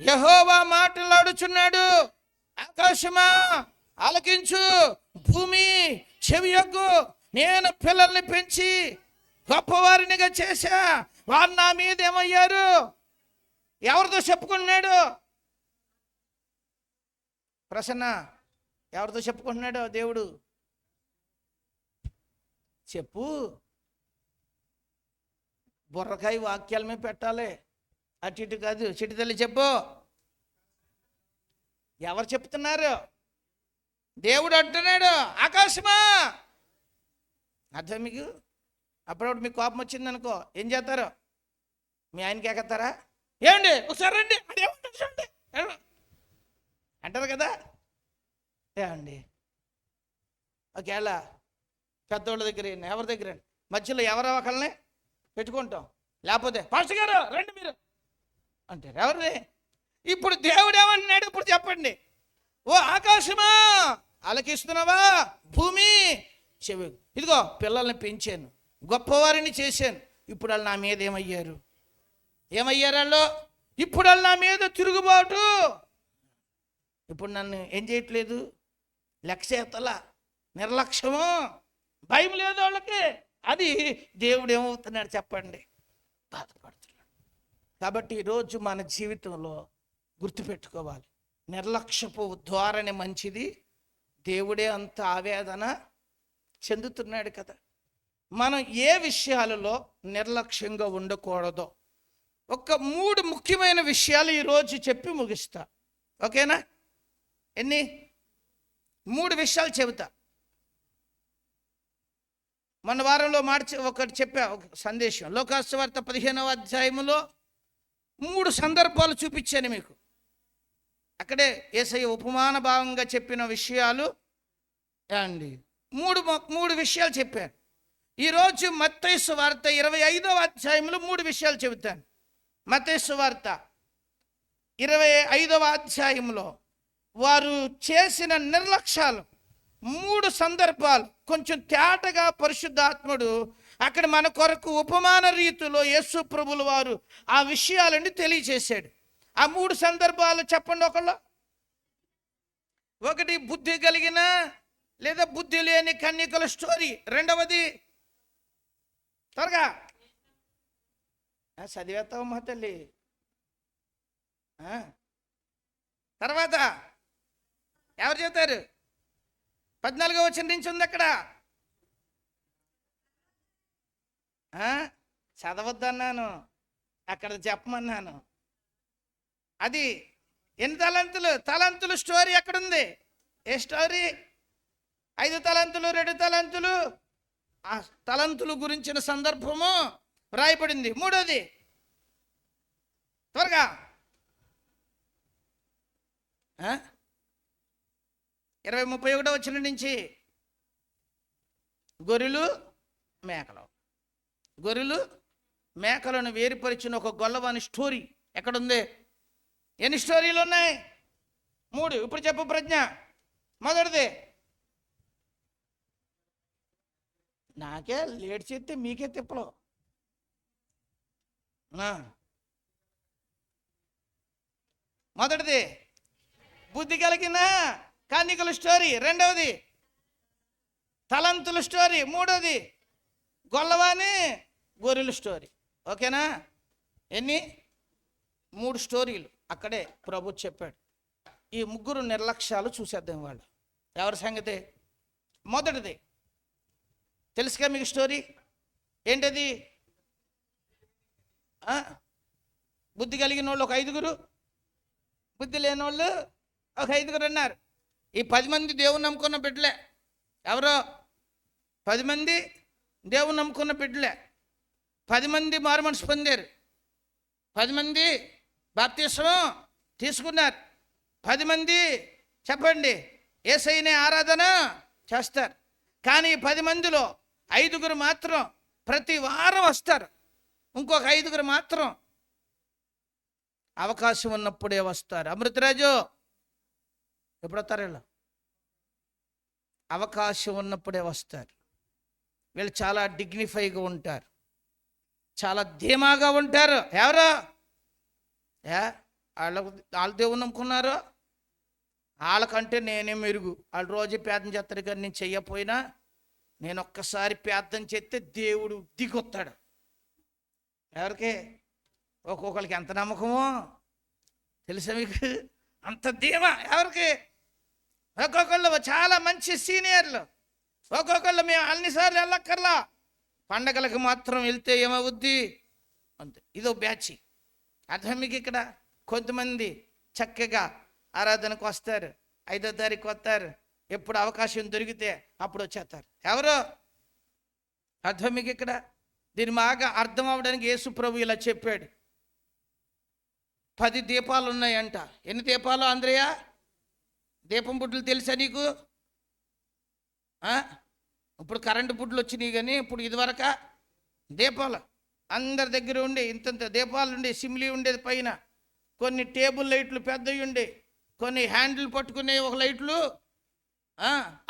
యెహోవా మాట్లాడుచున్నాడు, ఆకాశమా ఆలకించు, భూమి చెవియొగ్గు, నేను పిల్లల్ని పెంచి గొప్పవారినిగా చేశా, వారు నా మీద ఏమయ్యారు? ఎవరితో చెప్పుకున్నాడు? ప్రసన్న, ఎవరితో చెప్పుకుంటున్నాడు దేవుడు? చెప్పు. బుర్రకాయ వాక్యాల మీద పెట్టాలి, అటు ఇటు కాదు. చిటి తల్లి చెప్పు. ఎవరు చెప్తున్నారు? దేవుడు అంటున్నాడు, ఆకాశమా. అర్థం మీకు? అప్పుడప్పుడు మీకు కోపం వచ్చింది అనుకో, ఏం చేస్తారు? మీ ఆయనకి ఎక్కతారా? ఏమండి ఒకసారి రండి చూడండి అంటారు కదా. ఏమండి ఒకవేళ పెద్దోళ్ళ దగ్గర ఎవరి దగ్గర మధ్యలో ఎవరో ఒకళ్ళని పెట్టుకుంటాం, లేకపోతే పాస్టర్ గారు రండి మీరు అంటారు. ఎవరిని? ఇప్పుడు దేవుడు ఏమంటున్నాడు ఇప్పుడు చెప్పండి. ఓ ఆకాశమా ఆలకిస్తున్నావా, భూమి చెవి, ఇదిగో పిల్లల్ని పెంచాను, గొప్పవారిని చేశాను, ఇప్పుడు వాళ్ళు నా మీద ఏమయ్యారు? వాళ్ళు ఇప్పుడు వాళ్ళు నా మీద తిరుగుబాటు. ఇప్పుడు నన్ను ఏం చేయట్లేదు, లక్ష్యతల నిర్లక్ష్యము, భయం లేదు వాళ్ళకి. అది దేవుడు ఏమవుతున్నాడు చెప్పండి? బాధపడుతున్నాడు. కాబట్టి ఈరోజు మన జీవితంలో గుర్తుపెట్టుకోవాలి, నిర్లక్ష్యపు ధోరణి మంచిది, దేవుడే అంత ఆవేదన చెందుతున్నాడు కదా. మనం ఏ విషయాలలో నిర్లక్ష్యంగా ఉండకూడదో ఒక 3 ముఖ్యమైన విషయాలు ఈరోజు చెప్పి ముగిస్తా. ఓకేనా? ఎన్ని? 3 విషయాలు చెబుతా. మొన్న వారంలో ఒకటి చెప్పా, ఒక సందేశం. లోకాసు వార్త 15వ అధ్యాయములో 3 సందర్భాలు చూపించాను మీకు. అక్కడే యేసయ్య ఉపమాన భావంగా చెప్పిన విషయాలు అండి. 3 విషయాలు చెప్పాను. ఈరోజు మత్తయి సువార్త 25వ అధ్యాయంలో 3 విషయాలు చెబుతాను. మత్తయి సువార్త 25వ అధ్యాయంలో వారు చేసిన నిర్లక్ష్యాలు 3 సందర్భాలు కొంచెం తేటగా పరిశుద్ధాత్ముడు అక్కడ మన కొరకు ఉపమాన రీతిలో యేసు ప్రభుల వారు ఆ విషయాలని తెలియజేశాడు. ఆ 3 సందర్భాలు చెప్పండి. ఒకటి బుద్ధి కలిగిన లేదా బుద్ధి లేని కన్యకల స్టోరీ. రెండవది త్వరగా చదివేస్తావమ్మా తల్లి. తర్వాత ఎవరు చెబుతారు? 14వ వచనం నుంచి ఉంది అక్కడ. చదవద్దన్నాను, అక్కడ చెప్పమన్నాను. అది ఎన్ని తలంతులు స్టోరీ ఎక్కడుంది? ఏ స్టోరీ? 5 తలంతులు 2 తలంతులు, ఆ తలంతులు గురించిన సందర్భము రాయబడింది. మూడోది త్వరగా 20-31 వచనం నుంచి గొర్రెలు మేకలు. మేకలను వేరుపరిచిన ఒక గొల్లవాని స్టోరీ ఎక్కడుంది? ఎన్ని స్టోరీలు ఉన్నాయి? 3. ఇప్పుడు చెప్పు ప్రజ్ఞ. మొదటిది, నాకే లేట్ చేస్తే మీకే తిప్పలు. మొదటిది బుద్ధి కలిగిన కన్యకల స్టోరీ. రెండవది తలంతుల స్టోరీ. మూడవది గొల్లవాని గొర్రెల స్టోరీ. ఓకేనా? ఎన్ని? 3 స్టోరీలు అక్కడే ప్రభు చెప్పాడు. ఈ 3 నిర్లక్ష్యాలు చూసేద్దాం. వాళ్ళు ఎవరి సంగతి? మొదటిది తెలుసుగా మీకు స్టోరీ ఏంటది? బుద్ధి కలిగిన వాళ్ళు ఒక 5, బుద్ధి లేని వాళ్ళు ఒక 5 ఉన్నారు. ఈ 10 మంది దేవుని నమ్ముకున్న బిడ్డలే. ఎవరో 10 మంది దేవుని నమ్ముకున్న బిడ్డలే. 10 మంది మారు మనసు పొందారు. 10 మంది బాప్తిస్మం తీసుకున్నారు. 10 మంది చెప్పండి యేసయ్యనే ఆరాధన చేస్తారు. కానీ 10 మందిలో 5 మాత్రం ప్రతి వారం వస్తారు. ఇంకొక 5 మాత్రం అవకాశం ఉన్నప్పుడే వస్తారు. అమృతరాజు ఎప్పుడు వస్తారు? వీళ్ళు అవకాశం ఉన్నప్పుడే వస్తారు. వీళ్ళు చాలా డిగ్నిఫైగా ఉంటారు, చాలా ధీమాగా ఉంటారు. ఎవరో వాళ్ళు దేవుని నమ్ముకున్నారు. వాళ్ళకంటే నేనే మెరుగు. వాళ్ళు రోజు ప్రార్థన చేస్తారు, కానీ నేను చెయ్యకపోయినా నేను ఒక్కసారి ప్రార్థన చేస్తే దేవుడు దిగొస్తాడు. ఎవరికి? ఒక్కొక్కరికి ఎంత నమ్మకమో తెలుసా మీకు? అంత ధీమా. ఎవరికి? ఒక్కొక్కళ్ళు చాలా మంచి సీనియర్లు. ఒక్కొక్కళ్ళు మేము అన్నిసార్లు వెళ్ళక్కర్లా, పండగలకు మాత్రం వెళ్తే ఏమవుద్ది అంతే. ఇదో బ్యాచ్. అర్థం మీకు? ఇక్కడ కొంతమంది చక్కగా ఆరాధనకు వస్తారు, 5వ తారీఖు వస్తారు, ఎప్పుడు అవకాశం దొరికితే అప్పుడు వచ్చేస్తారు. ఎవరో? అర్థం మీకు? ఇక్కడ దీని బాగా అర్థం అవడానికి యేసు ప్రభు ఇలా చెప్పాడు. 10 దీపాలు ఉన్నాయంట. ఎన్ని దీపాలు ఆంధ్రయ్య? దీపం బుడ్లు తెలుసా నీకు? ఇప్పుడు కరెంటు బుడ్లు వచ్చినాయి, కానీ ఇప్పుడు ఇదివరక దీపాలు అందరి దగ్గర ఉండే ఇంతంత దీపాలు ఉండే, సిమ్లీ ఉండేది పైన. కొన్ని టేబుల్ లైట్లు పెద్దవి ఉండే, కొన్ని హ్యాండిల్ పట్టుకునే ఒక లైట్లు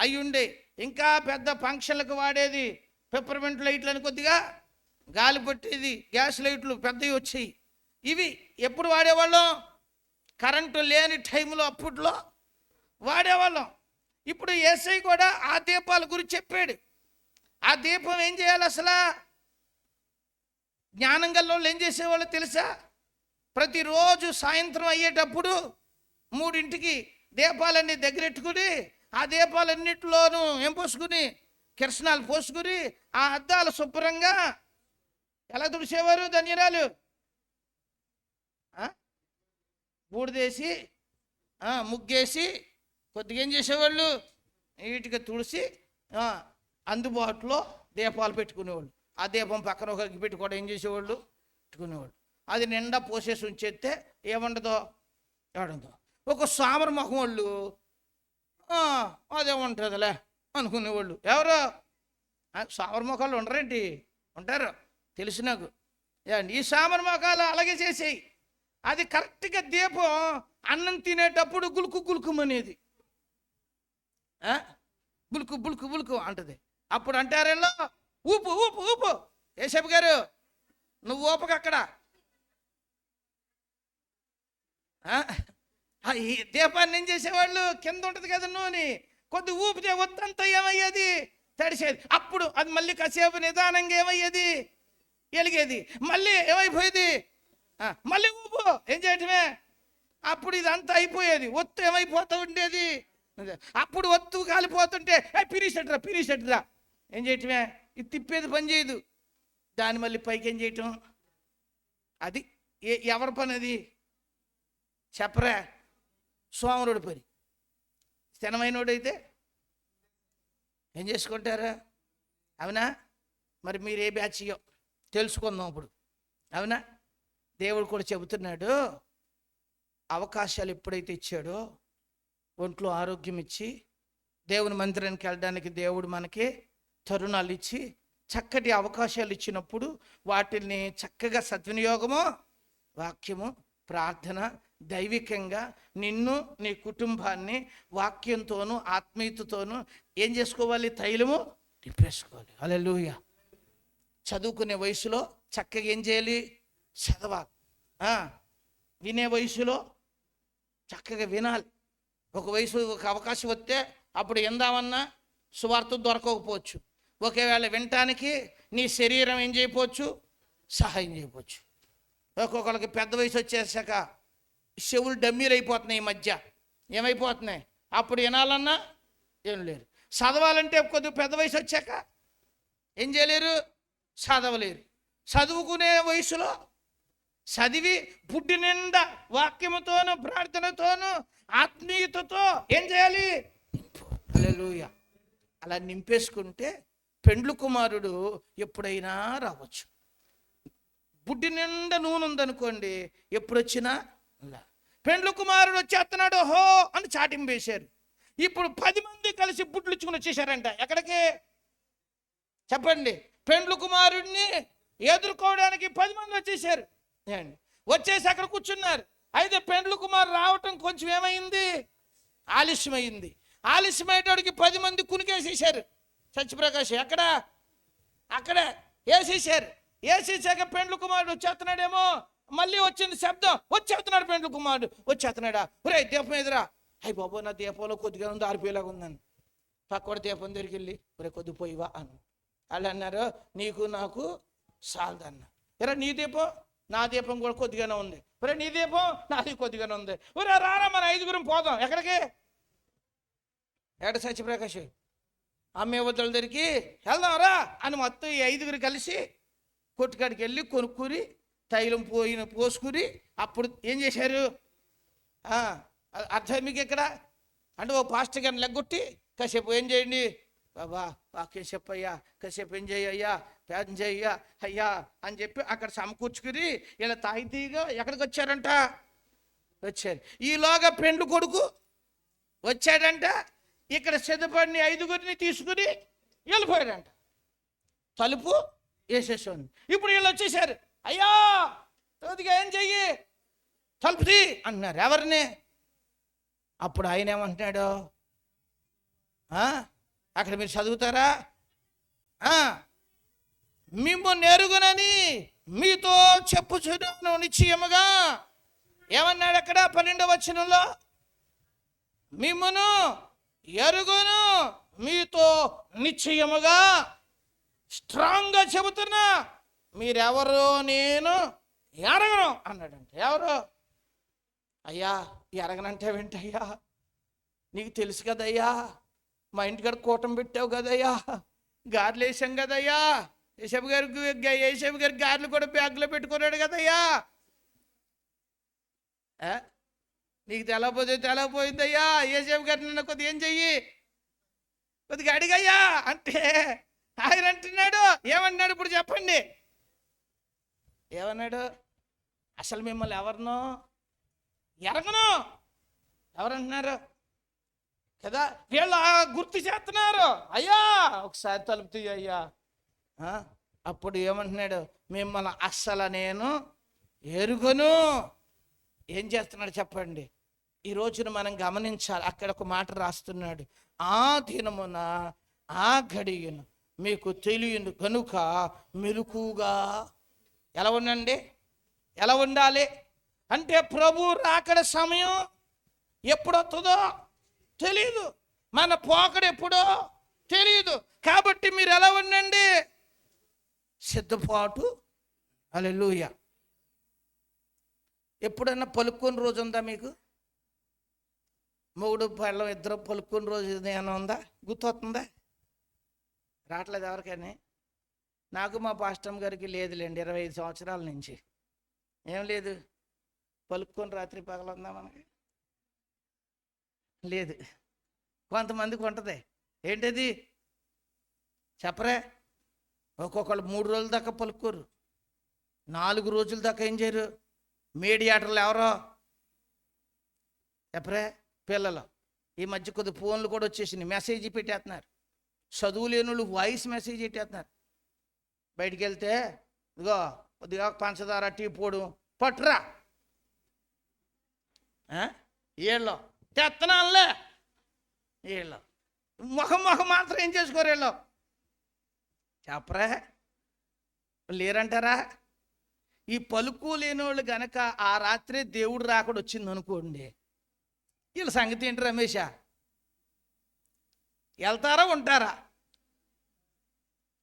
అవి ఉండే. ఇంకా పెద్ద ఫంక్షన్లకు వాడేది పెప్పర్మెంట్ లైట్లు అని కొద్దిగా గాలి పట్టేది గ్యాస్ లైట్లు పెద్దవి వచ్చాయి. ఇవి ఎప్పుడు వాడేవాళ్ళం? కరెంటు లేని టైంలో అప్పట్లో వాడేవాళ్ళం. ఇప్పుడు యేసయ్య కూడా ఆ దీపాల గురించి చెప్పాడు. ఆ దీపం ఏం చేయాలి అసలు? జ్ఞానం గల వాళ్ళు ఏం చేసేవాళ్ళు తెలుసా? ప్రతిరోజు సాయంత్రం అయ్యేటప్పుడు 3ంటికి దీపాలన్నీ దగ్గరెట్టుకుని ఆ దీపాలన్నిటిలోనూ ఏం పోసుకుని, కిరసనాలు పోసుకుని ఆ అద్దాలు శుభ్రంగా ఎలా తుడిచేవారు? ధన్యరాలు బూడిదేసి ముగ్గేసి కొద్దిగా ఏం చేసేవాళ్ళు? నీట్గా తుడిసి అందుబాటులో దీపాలు పెట్టుకునేవాళ్ళు. ఆ దీపం పక్కన ఒకరికి పెట్టుకోవడం ఏం చేసేవాళ్ళు? పెట్టుకునేవాళ్ళు. అది నిండా పోసేసి ఉంచేస్తే ఏముండదో ఏడుందో. ఒక సామర మొహం వాళ్ళు అదేముంటుందిలే అనుకునేవాళ్ళు. ఎవరో సామర మొఖాలు ఉండరేంటి? ఉంటారు, తెలుసు నాకు. ఈ సామర మొఖాలు అలాగే చేసేయి. అది కరెక్ట్గా దీపం అన్నం తినేటప్పుడు గులుకు గులుకుమనేది, బులుకు బులుకు బులుకు అంటది. అప్పుడు అంటారేళ్ళో ఊపు ఊపు ఊపు. యేసప్ప గారు నువ్వు ఊపక అక్కడ. ఈ దీపాన్ని ఏం చేసేవాళ్ళు? కింద ఉంటుంది కదా నూనె, కొద్ది ఊపితే ఒత్తంతా ఏమయ్యేది? తడిసేది. అప్పుడు అది మళ్ళీ కాసేపు నిదానంగా ఏమయ్యేది? వెలిగేది. మళ్ళీ ఏమైపోయేది? మళ్ళీ ఊపు. ఏం చేయటమే? అప్పుడు ఇదంతా అయిపోయేది. ఒత్తు ఏమైపోతూ ఉండేది? అప్పుడు ఒత్తు కాలిపోతుంటే పిరిసెట్రా ఏం చేయటమే? ఇది తిప్పేది పని చేయదు. దాన్ని మళ్ళీ పైకి ఏం చేయటం? అది ఎవరి పని? అది చెప్పరా? సోమరుడి పని. స్థిరమైనోడైతే ఏం చేసుకుంటారా? అవునా? మరి మీరు ఏ బ్యాచ్యో తెలుసుకుందాం ఇప్పుడు. అవునా? దేవుడు కూడా చెబుతున్నాడు, అవకాశాలు ఎప్పుడైతే ఇచ్చాడో, ఒంట్లో ఆరోగ్యం ఇచ్చి దేవుని మందిరానికి వెళ్ళడానికి దేవుడు మనకి తరుణాలు ఇచ్చి చక్కటి అవకాశాలు ఇచ్చినప్పుడు వాటిని చక్కగా సద్వినియోగము, వాక్యము, ప్రార్థన, దైవికంగా నిన్ను నీ కుటుంబాన్ని వాక్యంతోనూ ఆత్మీయతతోనూ ఏం చేసుకోవాలి? తైలము నింపేసుకోవాలి. హల్లెలూయా. చదువుకునే వయసులో చక్కగా ఏం చేయాలి? చదవాలి. వినే వయసులో చక్కగా వినాలి. ఒక వయసు ఒక అవకాశం వస్తే అప్పుడు ఎందామన్నా సువార్త దొరకకపోవచ్చు. ఒకవేళ వినటానికి నీ శరీరం ఏం చేయకపోవచ్చు? సహాయం చేయవచ్చు. ఒక్కొక్కరికి పెద్ద వయసు వచ్చేసాక చెవులు డమ్మీలు అయిపోతున్నాయి. ఈ మధ్య ఏమైపోతున్నాయి? అప్పుడు వినాలన్నా ఏం లేరు. చదవాలంటే కొద్దిగా పెద్ద వయసు వచ్చాక ఏం చేయలేరు? చదవలేరు. చదువుకునే వయసులో చదివి బుడ్డి నిండా వాక్యముతోనూ ప్రార్థనతోనూ ఆత్మీయతతో ఏం చేయాలి? హల్లెలూయా. అలా నింపేసుకుంటే పెండ్లు కుమారుడు ఎప్పుడైనా రావచ్చు. బుడ్డి నిండా నూనె ఉందనుకోండి, ఎప్పుడొచ్చినా పెండ్లు కుమారుడు వచ్చేస్తున్నాడు హో అని చాటింపేశారు. ఇప్పుడు 10 మంది కలిసి బుడ్లు ఇచ్చుకుని వచ్చేసారంట. ఎక్కడికి చెప్పండి? పెండ్లు కుమారుడిని ఎదుర్కోవడానికి 10 మంది వచ్చేసారు. వచ్చేసి అక్కడ కూర్చున్నారు. అయితే పెండ్లు కుమారుడు రావటం కొంచెం ఏమైంది? ఆలస్యమైంది. ఆలస్యమయ్యేటోడికి 10 మంది కునికేసేసారు. సత్యప్రకాష్ అక్కడ వేసేసారు. వేసేసాక పెండ్లు కుమారుడు వచ్చేస్తున్నాడేమో, మళ్ళీ వచ్చింది శబ్దం, వచ్చేస్తున్నాడు పెండ్లు కుమారుడు. వచ్చేస్తున్నాడా? ఒరే దీపం ఎదురా. అయ్యి బాబు, నా దీపంలో కొద్దిగా ఉంది, ఆరిపోయేలాగా ఉందని పక్కన దీపం దగ్గరికి వెళ్ళి ఒరే కొద్ది పోయివా అను. వాళ్ళు అన్నారు నీకు నాకు సాలదన్న. ఎరా నీ దీపం నా దీపం కూడా కొద్దిగానే ఉంది. ఒరే నీ దీపం నాది కొద్దిగానే ఉంది. ఒరే రారా మన 5గురం పోదాం. ఎక్కడికి? సత్యప్రకాష్ అమ్మే వద్దల దగ్గరికి వెళ్దాం రా అని మొత్తం ఈ 5గురు కలిసి కొట్టుకాడికి వెళ్ళి కొనుక్కుని తైలం పోసుకుని అప్పుడు ఏం చేశారు? అర్థం మీకు ఎక్కడ అంటే ఓ పాస్టర్ గారిని లెగ్గొట్టి కాసేపు ఏం చేయండి బాబా, వాక్యం చెప్పయ్యా, కాసేపు ఏం చేయయ్యా, ప్రార్థన చేయయ్యా అయ్యా అని చెప్పి అక్కడ సమకూర్చుకుని ఇలా తాగితీగా ఎక్కడికి వచ్చారంట? వచ్చారు. ఈలోగా పెండ్లు కొడుకు వచ్చాడంట. ఇక్కడ సిద్ధపడిన 5గురిని తీసుకుని వెళ్ళిపోయాడంట. తలుపు వేసేసాను. ఇప్పుడు వీళ్ళు వచ్చేసారు. అయ్యా కొద్దిగా ఏం చెయ్యి, తలుపు తీ అంటున్నారు. ఎవరిని? అప్పుడు ఆయన ఏమంటున్నాడు? అక్కడ మీరు చదువుతారా? మిమ్మల్ని ఎరుగునని మీతో చెప్పుచున్నాను నిశ్చయముగా. ఏమన్నాడు అక్కడ 12వ వచనంలో? మిమ్మును ఎరుగును మీతో నిశ్చయముగా. స్ట్రాంగ్గా చెబుతున్నా, మీరెవరో నేను ఎరగను అన్నాడంటే. ఎవరు? అయ్యా ఎరగనంటే వింటయ్యా, నీకు తెలుసు కదయ్యా, మా ఇంటికాడ కూటం పెట్టావు కదయ్యా, గారెలు వేసాం కదయ్యా, ఏసేపు గారి గారెలు కూడా బ్యాగ్లో పెట్టుకున్నాడు కదయ్యా. నీకు తెలవపోయిందయ్యా. ఏసేపు గారు నిన్న కొద్దిగా ఏం చెయ్యి, కొద్దిగా అడిగయ్యా అంటే ఆయన అంటున్నాడు. ఏమన్నాడు ఇప్పుడు చెప్పండి? ఏమన్నాడు? అసలు మిమ్మల్ని ఎవరినో ఎరగను. ఎవరంటున్నారు కదా? వీళ్ళు గుర్తు చేస్తున్నారు. అయ్యా ఒకసారి తలుపు తీయ్యా. అప్పుడు ఏమంటున్నాడు? మిమ్మల్ని అస్సలు నేను ఎరుగను. ఏం చేస్తున్నాడు చెప్పండి? ఈ రోజున మనం గమనించాలి. అక్కడ ఒక మాట రాస్తున్నాడు, ఆ దినమున ఆ గడియను మీకు తెలియను కనుక మెలకుగా. ఎలా ఉండండి? ఎలా ఉండాలి అంటే ప్రభు రాకడ సమయం ఎప్పుడొస్తుందో తెలియదు, మన పోకడ ఎప్పుడో తెలియదు. కాబట్టి మీరు ఎలా ఉండండి? సిద్ధపాటు. హల్లెలూయా. ఎప్పుడన్నా పలుక్కుని రోజు ఉందా మీకు? మొగుడు పెళ్ళం ఇద్దరు పలుక్కుని రోజు ఏమైనా ఉందా? గుర్తొస్తుందా? రావట్లేదు ఎవరికని? నాకు మా పాస్టమ్ గారికి లేదులేండి, 25 సంవత్సరాల నుంచి ఏం లేదు. పలుక్కొని రాత్రి పగలుందా మనకి? లేదు. కొంతమందికి ఉంటుంది. ఏంటది చెప్పరే? ఒక్కొక్కళ్ళు 3 రోజుల దాకా పలుక్కోరు, 4 రోజుల దాకా ఏం చేయరు. మీడియాటర్లు ఎవరో చెప్పరే? పిల్లలు. ఈ మధ్య కొద్ది ఫోన్లు కూడా వచ్చేసినాయి, మెసేజ్ పెట్టేస్తున్నారు. చదువు లేని వాళ్ళు వాయిస్ మెసేజ్ పెట్టేస్తున్నారు. బయటికి వెళ్తే ఇదిగో కొద్దిగా పంచదార టీ పొడు పట్టురా, వీళ్ళు తెత్తనాలే, వీళ్ళు ముఖం మాత్రం ఏం చేసుకోరు, వీళ్ళు చెప్పరా, లేరంటారా? ఈ పలుకు లేని వాళ్ళు గనక ఆ రాత్రి దేవుడు రాకడ వచ్చింది అనుకోండి, వీళ్ళ సంగతి ఏంటి రమేష? వెళ్తారా ఉంటారా?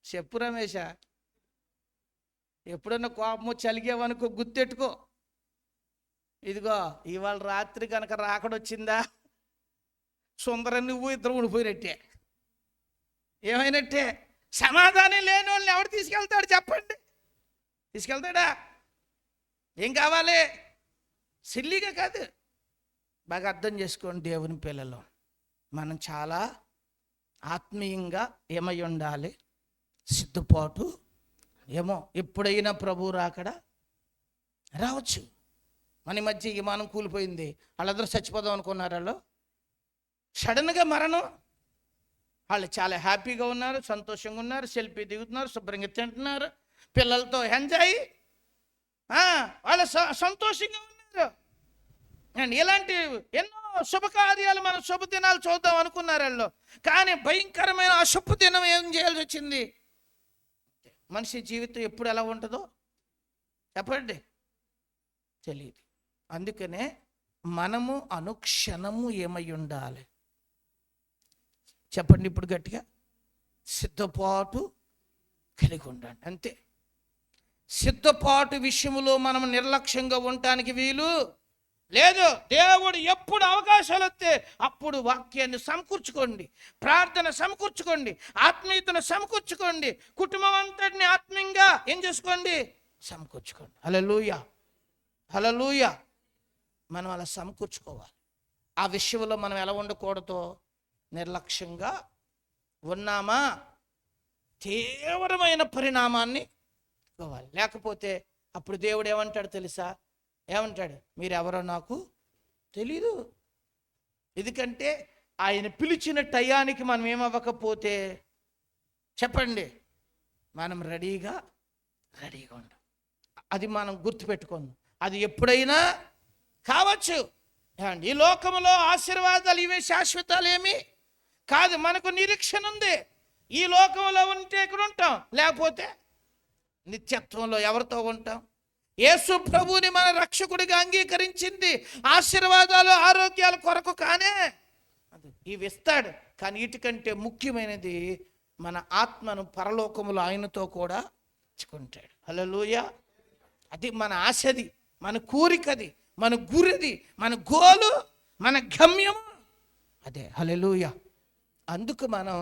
చెప్పు రమేష. ఎప్పుడన్నా కోపము చలిగేవనుకో గుర్తెట్టుకో, ఇదిగో ఇవాళ రాత్రి కనుక రాకడొచ్చిందా, సుందరం నువ్వు ఇద్దరు ఉండిపోయినట్టే. ఏమైనట్టే? సమాధానం లేని వాళ్ళని ఎవడు తీసుకెళ్తాడు చెప్పండి? తీసుకెళ్తాడా? ఏం కావాలి? సిల్లిగా కాదు. బాగా అర్థం చేసుకోండి దేవుని పిల్లలు, మనం చాలా ఆత్మీయంగా ఏమై ఉండాలి, సిద్ధపాటు. ఏమో ఎప్పుడైనా ప్రభు రాకడా రావచ్చు. మన మధ్య విమానం కూలిపోయింది, వాళ్ళందరూ చచ్చిపోదాం అనుకున్నారు. వాళ్ళు సడన్గా మరణం, వాళ్ళు చాలా హ్యాపీగా ఉన్నారు, సంతోషంగా ఉన్నారు, సెల్ఫీ దిగుతున్నారు, శుభ్రంగా తింటున్నారు, పిల్లలతో ఎంజాయ్, వాళ్ళు సంతోషంగా ఉన్నారు. అండ్ ఇలాంటి ఎన్నో శుభకార్యాలు మన శుభదినాలు చూద్దాం అనుకున్నారు వాళ్ళు. కానీ భయంకరమైన అశుభ దినం ఏం చేయాల్సి వచ్చింది? మనిషి జీవితం ఎప్పుడు ఎలా ఉంటుందో చెప్పండి, తెలియదు. అందుకనే మనము అనుక్షణము ఏమై ఉండాలి చెప్పండి? ఇప్పుడు గట్టిగా సిద్ధపాటు కలిగి ఉండండి, అంతే. సిద్ధపాటు విషయంలో మనం నిర్లక్ష్యంగా ఉండటానికి వీలు లేదు. దేవుడు ఎప్పుడు అవకాశాలు వస్తే అప్పుడు వాక్యాన్ని సమకూర్చుకోండి, ప్రార్థన సమకూర్చుకోండి, ఆత్మీయతను సమకూర్చుకోండి, కుటుంబం అంతటిని ఆత్మీయంగా ఏం చేసుకోండి, సమకూర్చుకోండి. హల్లెలూయా, హల్లెలూయా. మనం అలా సమకూర్చుకోవాలి. ఆ విషయంలో మనం ఎలా ఉండకూడదో, నిర్లక్ష్యంగా ఉన్నామా తీవ్రమైన పరిణామాన్ని కోవాలి. లేకపోతే అప్పుడు దేవుడు ఏమంటాడు తెలుసా? ఏమంటాడు? మీరెవరో నాకు తెలీదు. ఎందుకంటే ఆయన పిలిచిన టయానికి మనం ఏమవ్వకపోతే చెప్పండి, మనం రెడీగా ఉండం. అది మనం గుర్తుపెట్టుకోండి. అది ఎప్పుడైనా కావచ్చు. ఈ లోకంలో ఆశీర్వాదాలు ఇవే శాశ్వతాలు ఏమి కాదు. మనకు నిరీక్షణ ఉంది. ఈ లోకంలో ఉంటే ఇక్కడ ఉంటాం, లేకపోతే నిత్యత్వంలో ఎవరితో ఉంటాం? యేసు ప్రభువుని మన రక్షకుడిగా అంగీకరించింది ఆశీర్వాదాలు ఆరోగ్యాల కొరకు కానే, ఇవి ఇస్తాడు. కానీ వీటికంటే ముఖ్యమైనది మన ఆత్మను పరలోకములో ఆయనతో కూడా ఇచ్చుకుంటాడు. హల్లెలూయా. అది మన ఆశది, మన కోరికది, మన గురిది, మన గోలు, మన గమ్యము అదే. హల్లెలూయా. అందుకు మనం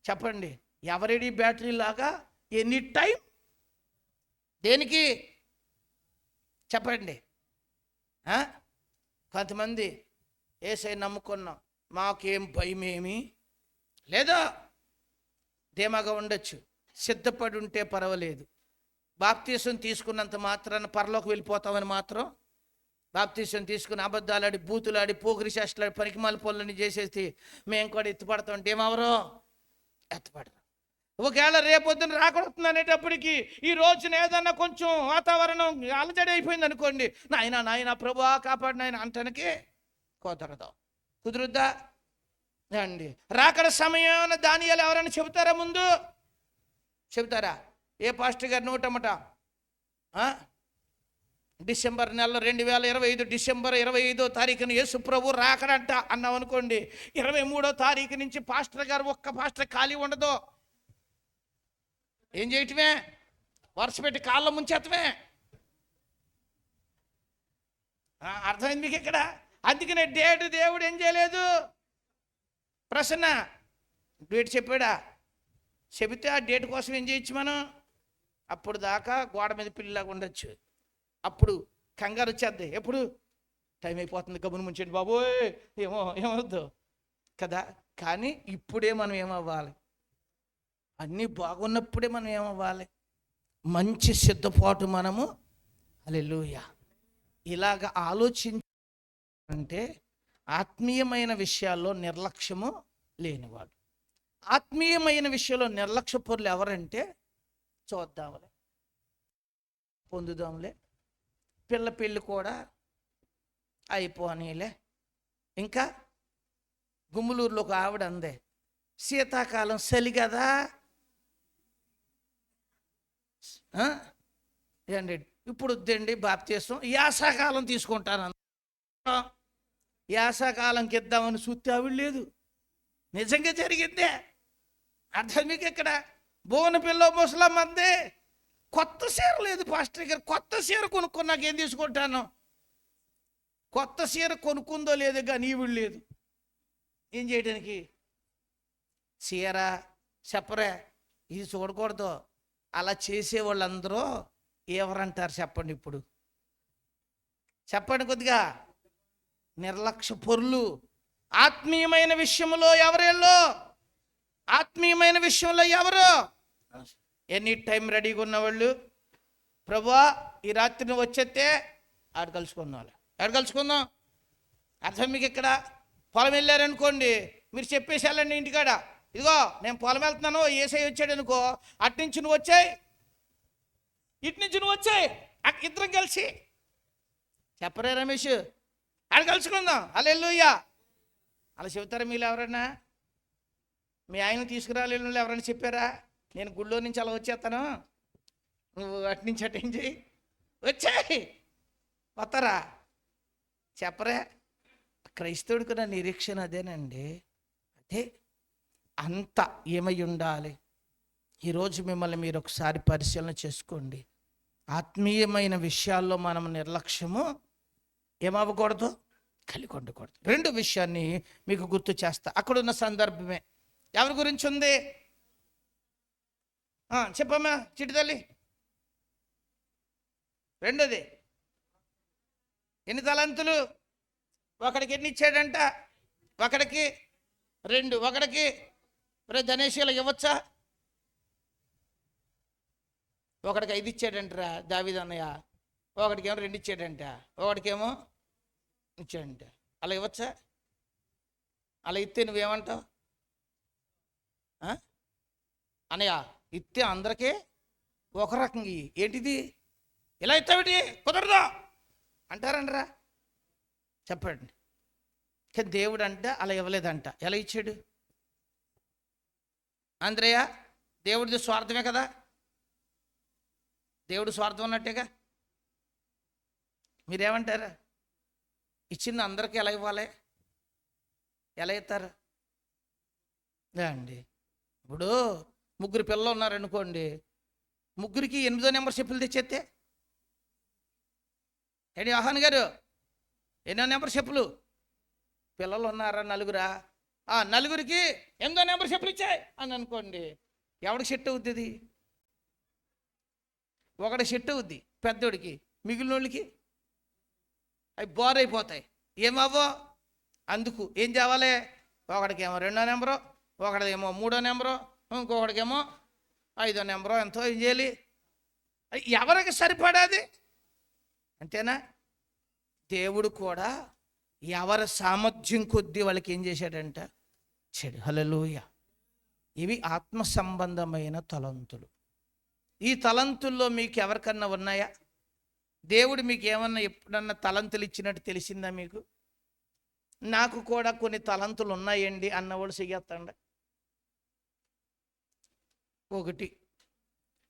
చెప్పండి, ఎవరెడీ బ్యాటరీ లాగా ఎనీ టైం దేనికి చెప్పండి. కొంతమంది యేసయ్య నమ్ముకున్నాం, మాకేం భయమేమి లేదో, ధీమాగా ఉండొచ్చు, సిద్ధపడి ఉంటే పర్వాలేదు. బాప్తీసం తీసుకున్నంత మాత్రాన పరలోకి వెళ్ళిపోతామని మాత్రం బాప్తీసం తీసుకుని అబద్ధాలాడి, బూతులాడి, పోగిరి చేష్టలాడి, పనికిమాల పనులని చేసేసి మేము కూడా ఎత్తుపడతామంటే ఏమవరో ఎత్తుపడతాం. ఒకవేళ రేపొద్దున రాకూడదు అనేటప్పటికీ ఈ రోజున ఏదన్నా కొంచెం వాతావరణం అలజడి అయిపోయింది అనుకోండి, నాయన ప్రభువా కాపాడు నాయన అంటానికి కుదురుద్దా అండి? రాకడ సమయాన దానియాలు ఎవరైనా చెబుతారా? ముందు చెబుతారా? ఏ పాస్టర్ గారి నోటమట డిసెంబర్ నెలలో 2025 డిసెంబర్ 25వ తారీఖున యేసు ప్రభు రాకడంట అన్నాం అనుకోండి, 23వ తారీఖు నుంచి పాస్టర్ గారు ఒక్క పాస్టర్ ఖాళీ ఉండదు. ఏం చేయటమే? వరుస పెట్టి కాళ్ళ ముంచేతమే. అర్థమైంది మీకు ఇక్కడ? అందుకనే డేట్ దేవుడు ఏం చేయలేదు. ప్రసన్న డేట్ చెప్పాడా? చెబితే ఆ డేట్ కోసం ఏం చేయొచ్చు మనం? అప్పుడు దాకా గోడ మీద పిల్లిలాగా ఉండొచ్చు. అప్పుడు కంగారు వచ్చేద్ది, ఎప్పుడు టైం అయిపోతుంది గబును ముంచండి బాబోయ్, ఏమవుద్దు కదా. కానీ ఇప్పుడే మనం ఏమవ్వాలి? అన్నీ బాగున్నప్పుడే మనం ఏమవ్వాలి? మంచి సిద్ధపాటు మనము. హల్లెలూయా. ఇలాగ ఆలోచించాలంటే ఆత్మీయమైన విషయాల్లో నిర్లక్ష్యము లేనివాడు. ఆత్మీయమైన విషయంలో నిర్లక్ష్య పరులు ఎవరంటే చూద్దాంలే, పొందుదాంలే, పిల్ల పెళ్ళి కూడా అయిపోనీలే. ఇంకా గుమ్మలూరులో ఒక ఆవిడ అందే, శీతాకాలం చలి కదా ఏండి ఇప్పుడు వద్దండి బాప్తీసం, యాసకాలం తీసుకుంటాను. యాసకాలంకి ఇద్దామని చూస్తే ఆవిడ లేదు. నిజంగా జరిగిందే. అర్థం మీకు ఇక్కడ భువన పిల్ల ముసలమ్మ అందే, కొత్త చీర లేదు పాస్టర్ గారు, కొత్త చీర కొనుక్కొని నాకేం తీసుకుంటాను. కొత్త చీర కొనుక్కుందో లేదో కానీ ఈవిడ లేదు. ఏం చేయడానికి? చీర చెప్పరే, ఇది చూడకూడదు. అలా చేసేవాళ్ళందరూ ఎవరంటారు చెప్పండి? ఇప్పుడు చెప్పండి కొద్దిగా. నిర్లక్ష్య పొరులు. ఆత్మీయమైన విషయంలో ఎవరెల్లో, ఆత్మీయమైన విషయంలో ఎవరు ఎనీ టైం రెడీగా ఉన్నవాళ్ళు. ప్రభువా ఈ రాత్రి నువ్వు వచ్చేస్తే ఆడ కలుసుకుందాం, ఆడ కలుసుకుందాం. అర్థం మీకు ఇక్కడ పొలం వెళ్ళారనుకోండి, మీరు చెప్పేసి వెళ్ళండి ఇంటికాడ, ఇదిగో నేను పొలం వెళ్తున్నాను, ఏసై వచ్చాడు అనుకో, అట్నుంచి నువ్వు వచ్చాయి, ఇటు నుంచి నువ్వు వచ్చాయి, ఇద్దరం కలిసి చెప్పరే రమేష్, ఆడ కలుసుకుందాం. హల్లెలూయా. అలా చెబుతారా మీరు ఎవరన్నా? మీ ఆయన తీసుకురాలేని వాళ్ళు ఎవరైనా చెప్పారా? నేను గుళ్ళో నుంచి అలా వచ్చేస్తాను, నువ్వు అటు నుంచి అటు ఏం చేయి, వచ్చాయి, వస్తారా? చెప్పరే. క్రైస్తవుడికి నా నిరీక్షణ అదేనండి. అదే అంత ఏమై ఉండాలి. ఈరోజు మిమ్మల్ని మీరు ఒకసారి పరిశీలన చేసుకోండి. ఆత్మీయమైన విషయాల్లో మనం నిర్లక్ష్యము ఏమవ్వకూడదు, కలిగి ఉండకూడదు. రెండు విషయాన్ని మీకు గుర్తు చేస్తా. అక్కడున్న సందర్భమే ఎవరి గురించి ఉంది చెప్పమ్మా చిట్టి తల్లి. రెండోది, ఎన్ని తలంతులు? ఒకడికి ఎన్ని ఇచ్చాడంట? ఒకడికి 2. ఒకడికి ధనేశీలకు ఇవ్వచ్చా? ఒకడికి 5 ఇచ్చాడంటరా దావీదు అన్నయ్య, ఒకడికేమో 2 ఇచ్చాడంట, ఒకడికేమో ఇచ్చాడంట. అలా ఇవ్వచ్చా? అలా ఇస్తే నువ్వేమంటావు? అన్నయ్య ఇస్తే అందరికీ ఒక రకంగా ఏంటిది, ఇలా ఇస్తావిటి కుదరదు అంటారంటరా? చెప్పండి. కానీ దేవుడు అంటే అలా ఇవ్వలేదంట. ఎలా ఇచ్చాడు? ఆంధ్రయ్య, దేవుడిది స్వార్థమే కదా, దేవుడు స్వార్థం ఉన్నట్టేగా. మీరేమంటారు? ఇచ్చింది అందరికీ ఎలా ఇవ్వాలి, ఎలా ఇస్తారు అండి? ఇప్పుడు 3 పిల్లలు ఉన్నారనుకోండి, 3కి 8వ నెంబర్ చెప్పులు తెచ్చేస్తే ఏంటి ఆహాన్ గారు, ఎన్నో నెంబర్ చెప్పులు? పిల్లలు ఉన్నారా 4రా, 4కి 8వ నెంబర్ చెప్పులు ఇచ్చాయి అని అనుకోండి, ఎవడికి సెట్ అవుతుంది? ఒకటి సెట్ అవుద్ది పెద్దోడికి, మిగిలిన వాళ్ళకి అవి బోర్ అయిపోతాయి. ఏమవ్వో అందుకు ఏం చేయాలి? ఒకడికేమో 2వ నెంబరు, ఒకటిదేమో 3వ నెంబరు, ఇంకొకడికేమో 5వ నెంబరు. ఎంతో ఏం చేయాలి? ఎవరికి సరిపడాది అంతేనా? దేవుడు కూడా ఎవరి సామర్థ్యం కొద్దీ వాళ్ళకి ఏం చేశాడంట? చెడు. హల్లెలూయా. ఇవి ఆత్మ సంబంధమైన తలంతులు. ఈ తలంతుల్లో మీకు ఎవరికన్నా ఉన్నాయా? దేవుడు మీకు ఏమన్నా ఎప్పుడన్నా తలంతులు ఇచ్చినట్టు తెలిసిందా మీకు? నాకు కూడా కొన్ని తలంతులు ఉన్నాయండి అన్నవాడు చెయ్యొత్తండి. ఒకటి,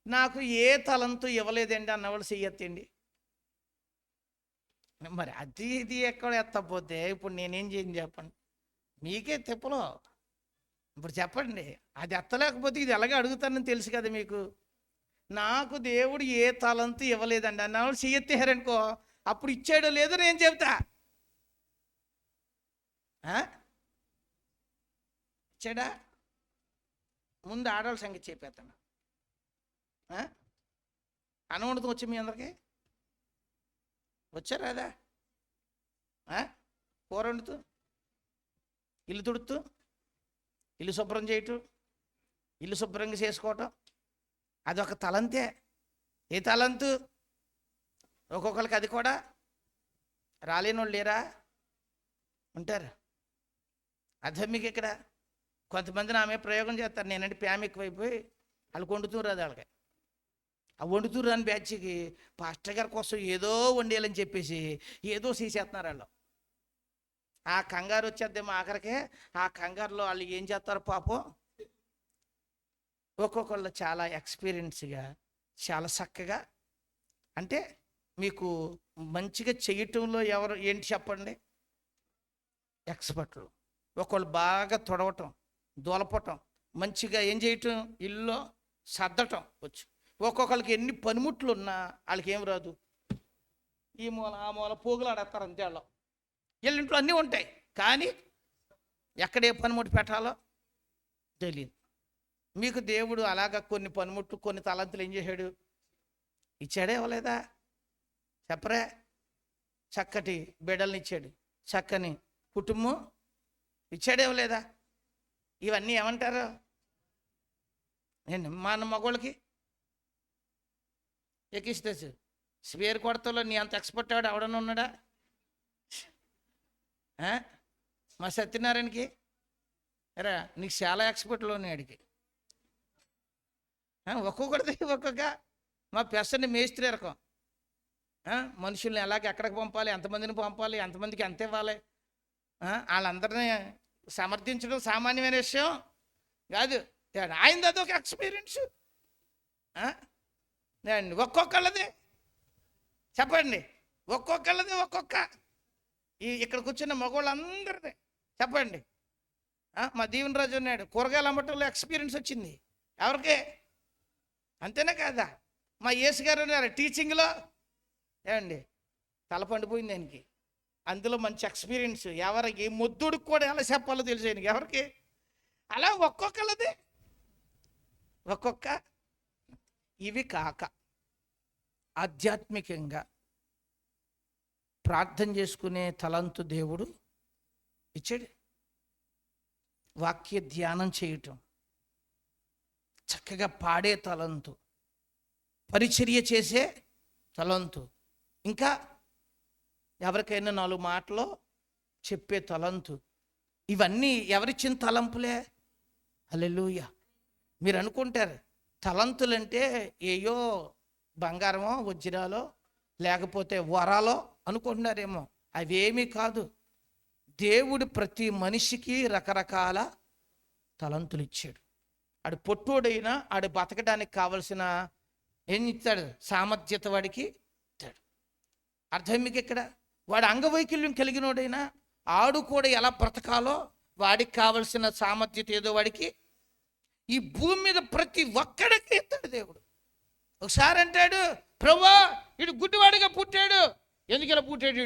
నాకు ఏ తలంతు ఇవ్వలేదండి అన్నవాళ్ళు చెయ్యొత్తండి. మరి అది ఇది ఎక్కడ ఎత్తపోతే ఇప్పుడు నేనేం చేయను చెప్పండి? మీకే తిప్పలో. ఇప్పుడు చెప్పండి, అది ఎత్తలేకపోతే ఇది ఎలాగ అడుగుతానని తెలుసు కదా మీకు. నాకు దేవుడు ఏ తలంతు ఇవ్వలేదండి అన్నవాళ్ళు చెయ్యెత్తారనుకో, అప్పుడు ఇచ్చాడో లేదో నేను చెప్తా. ఇచ్చాడా? ముందు ఆడవాళ్ళ సంగతి చెప్పేస్తాను. అన్నం వండుతూ వచ్చి మీ అందరికి వచ్చారా? అదా కూర వండుతూ, ఇల్లు తుడుతూ, ఇల్లు శుభ్రం చేయటం, ఇల్లు శుభ్రంగా చేసుకోవటం, అదొక తలంతే. ఏ తలంతు? ఒక్కొక్కరికి అది కూడా రాలేని వాళ్ళు లేరా? ఉంటారు. అర్థం మీకు ఇక్కడ. కొంతమంది ఆమె ప్రయోగం చేస్తారు, నేనంటే ప్రేమ ఎక్కువైపోయి వాళ్ళు కొండుతూ రాదు వాళ్ళకి. ఆ వండుతురు అని బ్యాచ్కి పాస్టర్ గారి కోసం ఏదో వండేయాలని చెప్పేసి ఏదో చేసేస్తున్నారు వాళ్ళు. ఆ కంగారు వచ్చేద్దేమో ఆఖరికే. ఆ కంగారులో వాళ్ళు ఏం చేస్తారు పాపం. ఒక్కొక్కళ్ళు చాలా ఎక్స్పీరియన్స్గా, చాలా చక్కగా, అంటే మీకు మంచిగా చేయటంలో ఎవరు ఏంటి చెప్పండి, ఎక్స్పర్ట్లు. ఒకళ్ళు బాగా తొడవటం, దూలపటం, మంచిగా ఏం చేయటం, ఇల్లు సర్దటం వచ్చు. ఒక్కొక్కరికి ఎన్ని పనిముట్లు ఉన్నా వాళ్ళకి ఏం రాదు. ఈ మూల ఆ మూల పోగులు ఆడేస్తారు అంతే. వాళ్ళు వీళ్ళ ఇంట్లో అన్నీ ఉంటాయి, కానీ ఎక్కడ ఏ పనిముట్టు పెట్టాలో తెలియదు. మీకు దేవుడు అలాగా కొన్ని పనిముట్లు, కొన్ని తలంతులు ఏం చేశాడు, ఇచ్చాడే ఇవ్వలేదా చెప్పరే. చక్కటి బిడ్డల్ని ఇచ్చాడు, చక్కని కుటుంబం ఇచ్చాడే ఇవ్వలేదా. ఇవన్నీ ఏమంటారు నేను మన మగోళ్ళకి ఎక్కిస్తేసి స్వేర్ కొడతలో నీ అంత ఎక్స్పర్ట్ ఆడు ఎవడన్నా ఉన్నాడా? మా సత్యనారాయణకి రా నీకు చాలా ఎక్స్పర్ట్లు ఉన్నాయి ఆడికి. ఒక్కొక్కటిది ఒక్కొక్క. మా పెసని మేస్త్రి రకం. మనుషుల్ని ఎలాగ ఎక్కడికి పంపాలి, ఎంతమందిని పంపాలి, ఎంతమందికి ఎంత ఇవ్వాలి, వాళ్ళందరినీ సమర్థించడం సామాన్యమైన విషయం కాదు. ఆయనది అదొక ఎక్స్పీరియన్స్. ఒక్కొక్కళ్ళది చెప్పండి, ఒక్కొక్కళ్ళది ఒక్కొక్క. ఇక్కడ కూర్చున్న మగవాళ్ళందరిది చెప్పండి. మా దీవెన రాజు ఉన్నాడు, కూరగాయలు అమ్మటంలో ఎక్స్పీరియన్స్ వచ్చింది ఎవరికి, అంతేనా కాదా. మా యేసు గారు ఉన్నారు టీచింగ్లో, ఏమండి తల పండిపోయింది ఆయనకి, అందులో మంచి ఎక్స్పీరియన్స్. ఎవరికి ముద్దుడికి కూడా ఎలా చెప్పాలో తెలుసు ఆయనకి, ఎవరికి. అలా ఒక్కొక్కళ్ళది ఒక్కొక్క. ఇవి కాక ఆధ్యాత్మికంగా ప్రార్థన చేసుకునే తలంతు దేవుడు ఇచ్చాడు. వాక్య ధ్యానం చేయటం, చక్కగా పాడే తలంతు, పరిచర్య చేసే తలంతు, ఇంకా ఎవరికైనా 4 మాటలు చెప్పే తలంతు. ఇవన్నీ ఎవరిచ్చిన తలంపులే. హల్లెలూయా. మీరు అనుకుంటారు తలంతులంటే ఏయో బంగారమో వజ్రాలో లేకపోతే వరాలో అనుకుంటున్నారేమో. అవేమీ కాదు. దేవుడు ప్రతి మనిషికి రకరకాల తలంతులు ఇచ్చాడు. ఆడు పొట్టోడైనా ఆడు బతకడానికి కావలసిన ఏం ఇస్తాడు, సామర్థ్యత వాడికి ఇస్తాడు. అర్థం మీకు ఇక్కడ. వాడు అంగవైకల్యం కలిగినోడైనా ఆడు కూడా ఎలా బ్రతకాలో వాడికి కావలసిన సామర్థ్యత ఏదో వాడికి ఈ భూమి మీద ప్రతి ఒక్కడికి ఇస్తాడు దేవుడు. ఒకసారి అంటాడు, ప్రభువా వీడు గుడ్డివాడిగా పుట్టాడు, ఎందుకు ఇలా పుట్టాడు,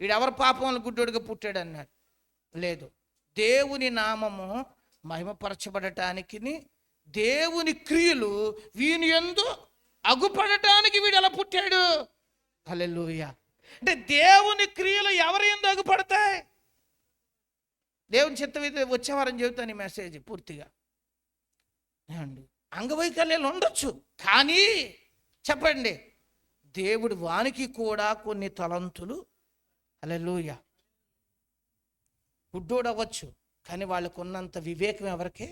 వీడు ఎవరి పాపంలో గుడ్డోడిగా పుట్టాడు అన్నాడు. లేదు, దేవుని నామము మహిమపరచబడటానికి, దేవుని క్రియలు వీని యందు అగుపడటానికి వీడు ఎలా పుట్టాడు. హల్లెలూయా. అంటే దేవుని క్రియలు ఎవరి యందు అగుపడతాయి. దేవుని చిత్తం అయితే వచ్చే వారం చెబుతాను ఈ మెసేజ్ పూర్తిగా. ఏమండి అంగవైకల్యాలు ఉండొచ్చు, కానీ చెప్పండి దేవుడు వానికి కూడా కొన్ని తలంతులు. హల్లెలూయా. గుడ్డోడు అవ్వచ్చు, కానీ వాళ్ళకు ఉన్నంత వివేకం ఎవరికే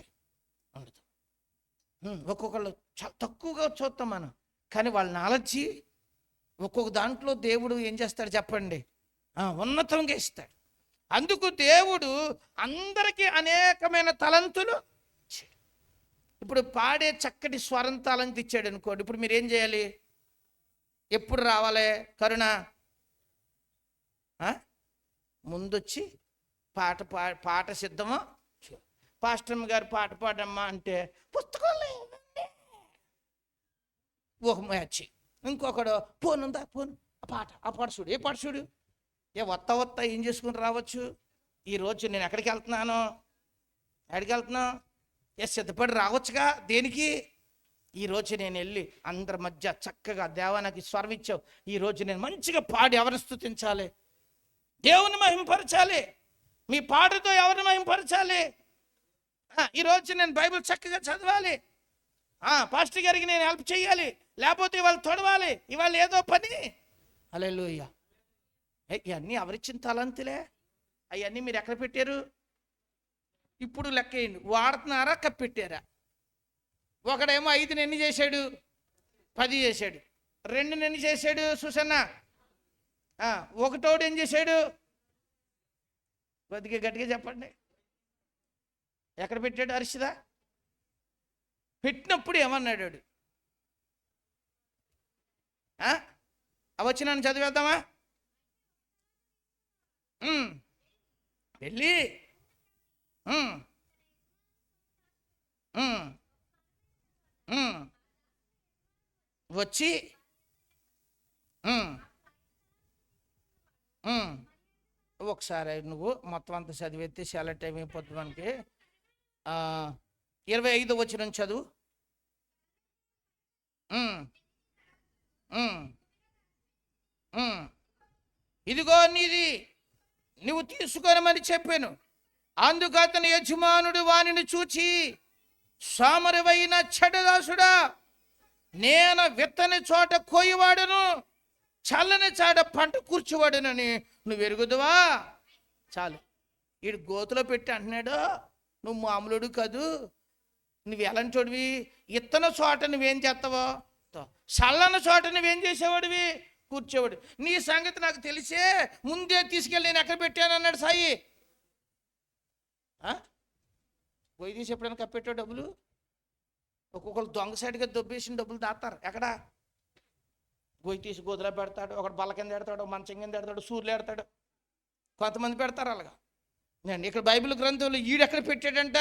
ఉండదు. ఒక్కొక్కళ్ళు చాలా తక్కువగా చూస్తాం మనం, కానీ వాళ్ళ నాలెడ్జి ఒక్కొక్క దాంట్లో దేవుడు ఏం చేస్తాడు చెప్పండి, ఉన్నతంగా ఇస్తాడు. అందుకు దేవుడు అందరికీ అనేకమైన తలంతులు. ఇప్పుడు పాడే చక్కటి స్వరం తలంతు ఇచ్చాడు అనుకోండి, ఇప్పుడు మీరు ఏం చేయాలి, ఎప్పుడు రావాలి కరుణ, ముందొచ్చి పాట సిద్ధమా, పాస్టమ్ గారు పాట పాడమ్మా అంటే పుస్తకంలో ఒక మ్యాచ్, ఇంకొకడు పోనుందా పోను ఆ పాట చూడు, ఏ పాట చూడు, వత్త ఏం చేసుకుని రావచ్చు. ఈరోజు నేను ఎక్కడికి వెళ్తున్నాను, సిద్ధపడి రావచ్చుగా. దేనికి? ఈరోజు నేను వెళ్ళి అందరి మధ్య చక్కగా దేవా నాకు స్వరం ఇచ్చావు, ఈరోజు నేను మంచిగా పాడి ఎవరిని స్తుతించాలి, దేవుని మహింపరచాలి, మీ పాటతో ఎవరిని మహింపరచాలి. ఈరోజు నేను బైబిల్ చక్కగా చదవాలి, పాస్టర్ గారికి నేను హెల్ప్ చేయాలి, లేకపోతే ఇవాళ తొడవాలి, ఇవాళ ఏదో పని. హల్లెలూయా. ఇవన్నీ ఎవరిచ్చిన తలంతులే. అవన్నీ మీరు ఎక్కడ పెట్టారు? ఇప్పుడు లెక్కేయండి, వాడుతున్నారా కప్పెట్టారా? ఒకడేమో 5 ఎన్ని చేశాడు, 10 చేశాడు. 2 ఎన్ని చేశాడు సుసన్న? 1 ఏం చేశాడు? కొద్దిగా గట్టిగా చెప్పండి. ఎక్కడ పెట్టాడు హర్షిత? పెట్టినప్పుడు ఏమన్నాడు వాడు? వచ్చినాను చదివేద్దామా? వెళ్ళి వచ్చి ఒకసారి నువ్వు మొత్తం అంతా చదివేస్తే చాలా టైం అయిపోతుంది మనకి. 25వ వచనం చదువు. ఇదిగో నీది, నువ్వు తీసుకొనమని చెప్పాను. అందుకు అతని యజమానుడు వానిని చూచి, సామరవైన చెడ్డదాసుడా, నేను విత్తని చోట కోయివాడును, చల్లని చాట పంట కూర్చువాడునని నువ్వు ఎరుగుదువా? చాలు. వీడు గోతులో పెట్టి అంటున్నాడు, నువ్వు మామూలుడు కాదు, నువ్వు ఎలాంటోడివి, ఇత్తన చోట నువ్వేం చేస్తావో, చల్లని చోట నువ్వేం చేసేవాడివి, కూర్చోవాడు. నీ సంగతి నాకు తెలిసే, ముందే తీసుకెళ్ళి నేను ఎక్కడ పెట్టాను అన్నాడు సాయి. పోయి తీసి ఎప్పుడైనా కప్పెట్టావు డబ్బులు? ఒక్కొక్కరు దొంగ సైడ్గా దొబ్బేసిన డబ్బులు దాస్తారు. ఎక్కడ? గొయ్యి తీసి గోదలో పెడతాడు, ఒకటి బల్ల కింద పెడతాడు, మంచం కింద పెడతాడు, సూర్యులు పెడతాడు. కొంతమంది పెడతారు అలాగా. నేను ఇక్కడ బైబిల్ గ్రంథంలో ఈడు ఎక్కడ పెట్టాడంట?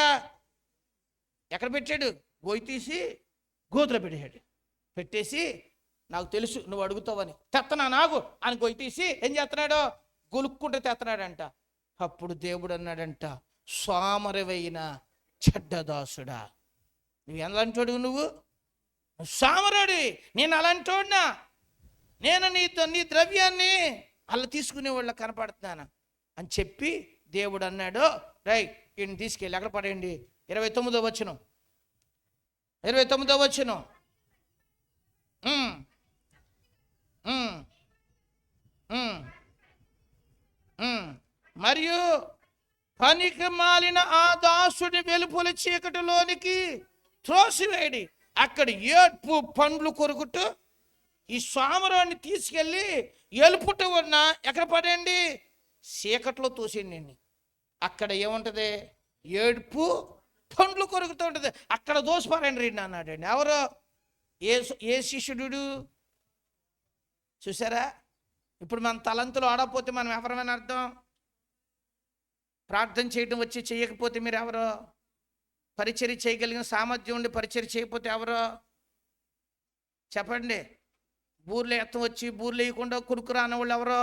ఎక్కడ పెట్టాడు? గొయ్యి తీసి గోతులో పెట్టాడు. పెట్టేసి నాకు తెలుసు నువ్వు అడుగుతావని, తెత్తనా నాకు అని గొయ్యి తీసి ఏం చేస్తున్నాడు? గొలుక్కుంటే తెత్తనాడంట. అప్పుడు దేవుడు అన్నాడంట, సోమరవైన చెడ్డదాసుడా, నువ్వు ఎలాంటోడు? నువ్వు సామరాడి, నేను అలాంటోడినా? నేను నీ ద్రవ్యాన్ని అలా తీసుకునేవాళ్ళ కనపడుతున్నాను అని చెప్పి దేవుడు అన్నాడు, రైట్, ఈయన తీసుకెళ్ళి ఎక్కడ పడేయండి. 29వ వచనం. మరియు పనికి మాలిన ఆ దాసుని వెలుపల చీకటిలోనికి త్రోసివేయడి, అక్కడ ఏడ్పు పండ్లు కొరుకుతూ ఈ సామరాన్ని తీసుకెళ్ళి ఎలుపుట ఉన్న ఎక్కడ పడేయండి? చీకట్లో తోసేయండి. అక్కడ ఏముంటుంది? ఏడుపు పండ్లు కొరుకుతూ ఉంటుంది. అక్కడ దోసిపారండి రండి అన్నాడండి. ఎవరు? ఏ శిష్యుడు? చూసారా? ఇప్పుడు మన తలంతులు ఆడకపోతే మనం ఎవరమని అర్థం? ప్రార్థన చేయడం వచ్చి చేయకపోతే మీరు ఎవరో? పరిచర్య చేయగలిగిన సామర్థ్యం ఉండి పరిచర్య చేయకపోతే ఎవరో చెప్పండి? బూర్లు ఎత్తం వచ్చి బూర్లు వేయకుండా కురుకు రాని వాళ్ళు ఎవరో?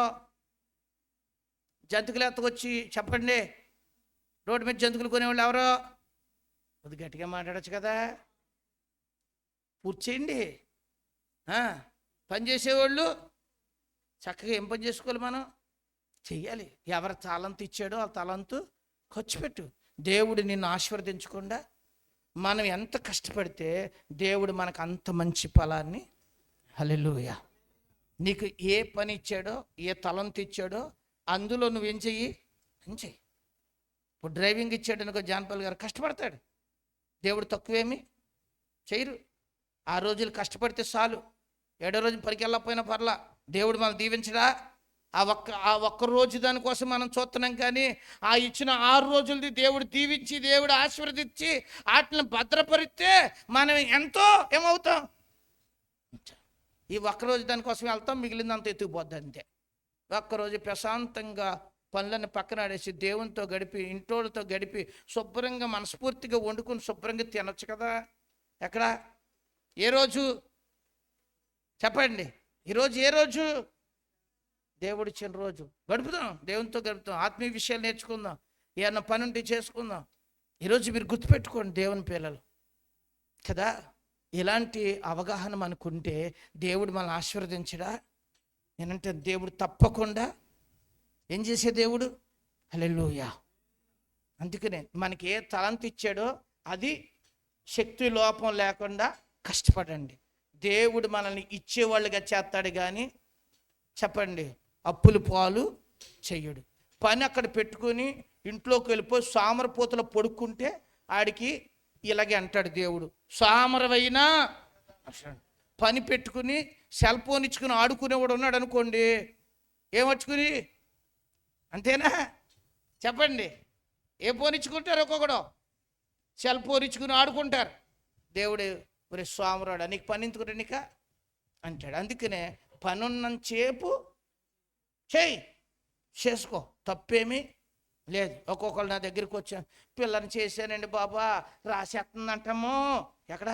జంతుకులు ఎత్త వచ్చి చెప్పండి, రోడ్డు మీద జంతుకులు కొనేవాళ్ళు ఎవరో? అది గట్టిగా మాట్లాడచ్చు కదా. పూర్తి చేయండి. పని చేసేవాళ్ళు చక్కగా ఏం పని చేసుకోవాలి? మనం చెయ్యాలి. ఎవరి తలంతు ఇచ్చాడో ఆ తలంతు ఖర్చు పెట్టు. దేవుడు నిన్ను ఆశీర్వదించకుండా మనం ఎంత కష్టపడితే దేవుడు మనకు అంత మంచి ఫలాన్ని, హల్లెలూయా, నీకు ఏ పని ఇచ్చాడో, ఏ తలంతు ఇచ్చాడో అందులో నువ్వేం చెయ్యి? చెయ్యి. ఇప్పుడు డ్రైవింగ్ ఇచ్చాడు అనుకో, జాన్పాల్ గారు కష్టపడతాడు, దేవుడు తక్కువేమి చేయరు. ఆ రోజులు కష్టపడితే చాలు, 7వ రోజు పనికి వెళ్ళకపోయినా పర్లా, దేవుడు మనం దీవించడా? ఆ ఒక్క రోజు దానికోసం మనం చూస్తున్నాం. కానీ ఆ ఇచ్చిన 6 రోజులది దేవుడు దీవించి, దేవుడు ఆశీర్వదించి వాటిని భద్రపరిస్తే మనం ఎంతో ఏమవుతాం? ఈ ఒక్కరోజు దానికోసం వెళ్తాం, మిగిలిందంతా ఎత్తుకుపోద్ది అంతే. ఒక్కరోజు ప్రశాంతంగా పనులను పక్కన ఆడేసి దేవునితో గడిపి, ఇంటోళ్ళతో గడిపి, శుభ్రంగా మనస్ఫూర్తిగా వండుకుని శుభ్రంగా తినొచ్చు కదా. ఎక్కడ? ఏ రోజు చెప్పండి? ఈరోజు ఏ రోజు? దేవుడు ఇచ్చిన రోజు. గడుపుదాం, దేవునితో గడుపుదాం, ఆత్మీయ విషయాలు నేర్చుకుందాం, ఏమన్నా పని ఉంటే చేసుకుందాం. ఈరోజు మీరు గుర్తుపెట్టుకోండి దేవుని పిల్లలు కదా. ఇలాంటి అవగాహన మనకుంటే దేవుడు మనల్ని ఆశీర్వదించడా? నేనంటే దేవుడు తప్పకుండా ఏం చేసే దేవుడు? హల్లెలూయా. అందుకనే మనకి ఏ తలంతు ఇచ్చాడో అది శక్తి లోపం లేకుండా కష్టపడండి. దేవుడు మనల్ని ఇచ్చేవాళ్ళుగా చేస్తాడు కానీ చెప్పండి అప్పులు పాలు చెయ్యడు. పని అక్కడ పెట్టుకొని ఇంట్లోకి వెళ్ళిపోయి సామరపోతలో పడుకుంటే ఆడికి ఇలాగే అంటాడు దేవుడు, సామరవైనా పని పెట్టుకుని సెల్ ఫోన్ ఇచ్చుకుని ఆడుకునేవాడు ఉన్నాడు అనుకోండి, ఏమర్చుకుని అంతేనా చెప్పండి? ఏ ఫోన్ ఇచ్చుకుంటారు? ఒక్కొక్కడు సెల్ ఫోన్ ఇచ్చుకుని ఆడుకుంటారు. దేవుడు ఒరే స్వామిరాడు నీకు పని ఎందుకు నీక అంటాడు. అందుకనే పనున్నంతసేపు చేసుకో, తప్పేమీ లేదు. ఒక్కొక్కరు నా దగ్గరికి వచ్చాను, పిల్లని చేశానండి బాబా, రాసేస్తుందంటాము. ఎక్కడ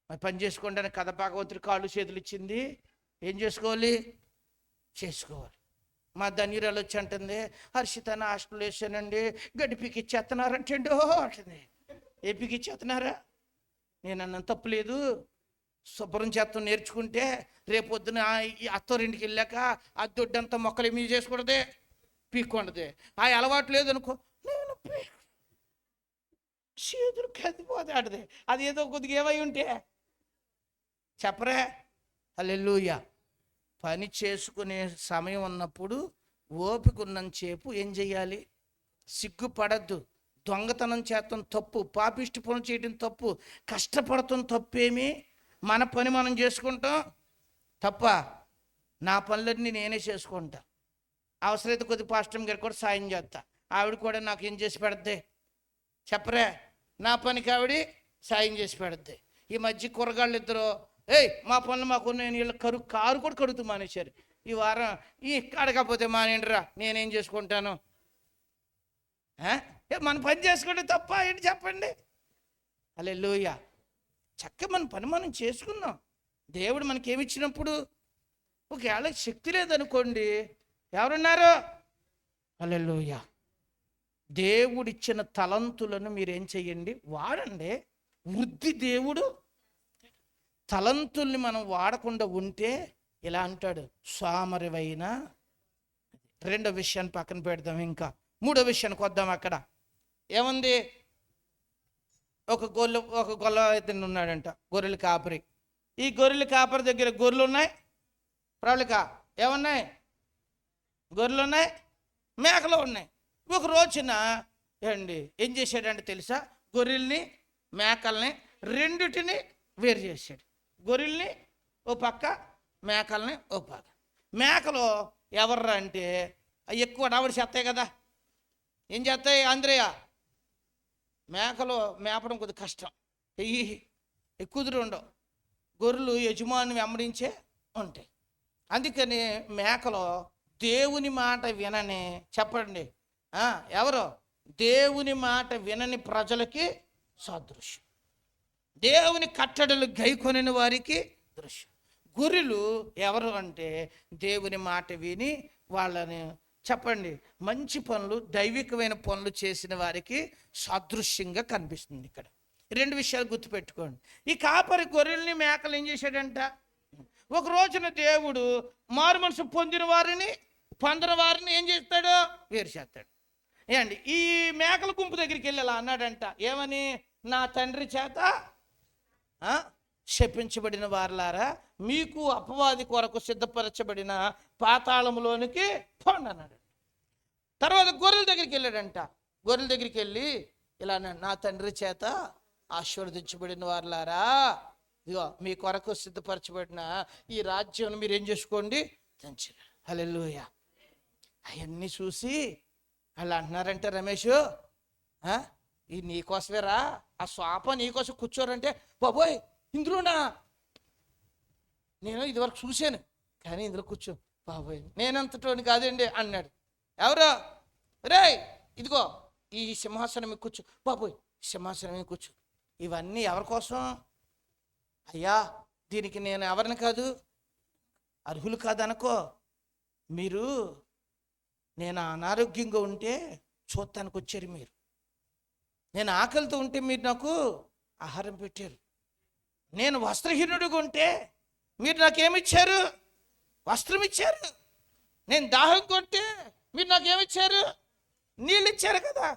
మరి పని చేసుకోండి కథ భాగవతుడి కాళ్ళు చేతులు ఇచ్చింది, ఏం చేసుకోవాలి? చేసుకోవాలి. మా ధన్యురాలు వచ్చి అంటుంది, హర్షితని హాస్టల్ వేసానండి, గడ్డి పీకి ఇచ్చేస్తున్నారంటండి అంటుంది. ఏ పీకి ఇచ్చేస్తున్నారా? నేను అన్నం తప్పులేదు, శుభ్రం చేత్తం నేర్చుకుంటే రేపొద్దున అత్తోరింటికి వెళ్ళాక ఆ దొడ్డంతా మొక్కలు ఏమీ చేసుకూడదే, పీక్కుండదే. ఆ అలవాటు లేదు అనుకో, నేను చేతులు కదిపోతాడుదే. అది ఏదో కొద్దిగా ఏమై ఉంటే చెప్పరే. హల్లెలూయా. పని చేసుకునే సమయం ఉన్నప్పుడు ఓపిక ఉన్నంతసేపు ఏం చెయ్యాలి? సిగ్గుపడద్దు. దొంగతనం చేస్తాం తప్పు, పాపిష్టి పనులు చేయడం తప్పు, కష్టపడతాం తప్పేమి, మన పని మనం చేసుకుంటాం తప్ప. నా పనులన్నీ నేనే చేసుకుంటా. అవసరమైతే కొద్ది పాస్టర్ గారు కూడా సాయం చేస్తా, ఆవిడ కూడా నాకు ఏం చేసి పెడద్ది చెప్పరే. నా పనికి ఆవిడ సాయం చేసి పెడద్ది. ఈ మధ్య కూరగాళ్ళు ఇద్దరు మా పనులు మాకు నేను వీళ్ళ కారు కూడా కడుగుతూ మానేశారు. ఈ వారం అడగకపోతే మానేండిరా, నేనేం చేసుకుంటాను? మన పని చేసుకుంటే తప్ప ఏంటి చెప్పండి? హల్లెలూయా. చక్కగా మన పని మనం చేసుకుందాం. దేవుడు మనకేమిచ్చినప్పుడు ఒకవేళ శక్తి లేదనుకోండి, ఎవరున్నారు? హల్లెలూయా. దేవుడిచ్చిన తలంతులను మీరేం చెయ్యండి? వాడండి. వృద్ధి దేవుడు. తలంతుల్ని మనం వాడకుండా ఉంటే ఇలా అంటాడు, సోమరివైన. రెండో విషయాన్ని పక్కన పెడదాం, ఇంకా మూడో విషయానికి వద్దాం. అక్కడ ఏముంది? ఒక గొల్ల ఇతను ఉన్నాడంట, గొర్రెల కాపరి. ఈ గొర్రెల కాపరి దగ్గర గొర్రెలు ఉన్నాయి, ప్రవళిక ఏమున్నాయి? గొర్రెలు ఉన్నాయి, మేకలు ఉన్నాయి. ఒక రోజున ఏం చేశాడంటే తెలుసా? గొర్రెల్ని మేకల్ని రెండిటిని వేరు చేశాడు. గొర్రెల్ని ఓ పక్క, మేకల్ని ఓ పక్క. మేకలు ఎవర్రా అంటే ఎక్కువ డబడి చేస్తాయి కదా. ఏం చేస్తాయి ఆంధ్రయ్య? మేకలు మేపడం కొద్దిగా కష్టం, కుదురు ఉండవు. గొర్రెలు యజమాని వెంబడించే ఉంటాయి. అందుకని మేకలు దేవుని మాట వినని, చెప్పండి ఎవరు? దేవుని మాట వినని ప్రజలకి సాదృశ్యం, దేవుని కట్టడలు గైకొనిన వారికి దృశ్యం. గొర్రెలు ఎవరు అంటే దేవుని మాట విని వాళ్ళని చెప్పండి మంచి పనులు, దైవికమైన పనులు చేసిన వారికి సాదృశ్యంగా కనిపిస్తుంది. ఇక్కడ రెండు విషయాలు గుర్తుపెట్టుకోండి. ఈ కాపరి గొర్రెల్ని మేకలు ఏం చేశాడంట? ఒక రోజున దేవుడు మారు మనసు పొందిన వారిని ఏం చేస్తాడు? వేరు చేస్తాడు. ఏమండి, ఈ మేకల గుంపు దగ్గరికి వెళ్ళి అలా అన్నాడంట, ఏమని? నా తండ్రి చేత శపించబడిన వారలారా, మీకు అపవాది కొరకు సిద్ధపరచబడిన పాతాళములోనికి పోండి అన్నాడు. తర్వాత గొర్రెల దగ్గరికి వెళ్ళాడంట. గొర్రెల దగ్గరికి వెళ్ళి ఇలా అన్నాడు, నా తండ్రి చేత ఆశీర్వదించబడిన వారలారా, ఇదిగో మీ కొరకు సిద్ధపరచబడిన ఈ రాజ్యం మీరు ఏం చేసుకోండి, తంచిరా. హల్లెలూయా. అవన్నీ చూసి అలా అంటున్నారంటే, రమేష్ ఈ నీకోసమేరా, ఆ సోఫ నీకోసం కూర్చోరంటే, బాబోయ్ ఇందులోనా? నేను ఇదివరకు చూశాను కానీ ఇందులో కూర్చో, బాబోయ్ నేనంతటోని కాదండి అన్నాడు. ఎవరో? రే ఇదిగో ఈ సింహాసనం కూర్చో, బాబోయ్ సింహాసనం కూర్చో. ఇవన్నీ ఎవరి కోసం? అయ్యా దీనికి నేను ఎవరిని కాదు, అర్హులు కాదనుకో. మీరు, నేను అనారోగ్యంగా ఉంటే చూడటానికి వచ్చారు, మీరు నేను ఆకలితో ఉంటే మీరు నాకు ఆహారం పెట్టారు, నేను వస్త్రహీనుడిగా ఉంటే మీరు నాకేమిచ్చారు? వస్త్రం ఇచ్చారు, నేను దాహం కొంటే మీరు నాకేమిచ్చారు? నీళ్ళు ఇచ్చారు కదా.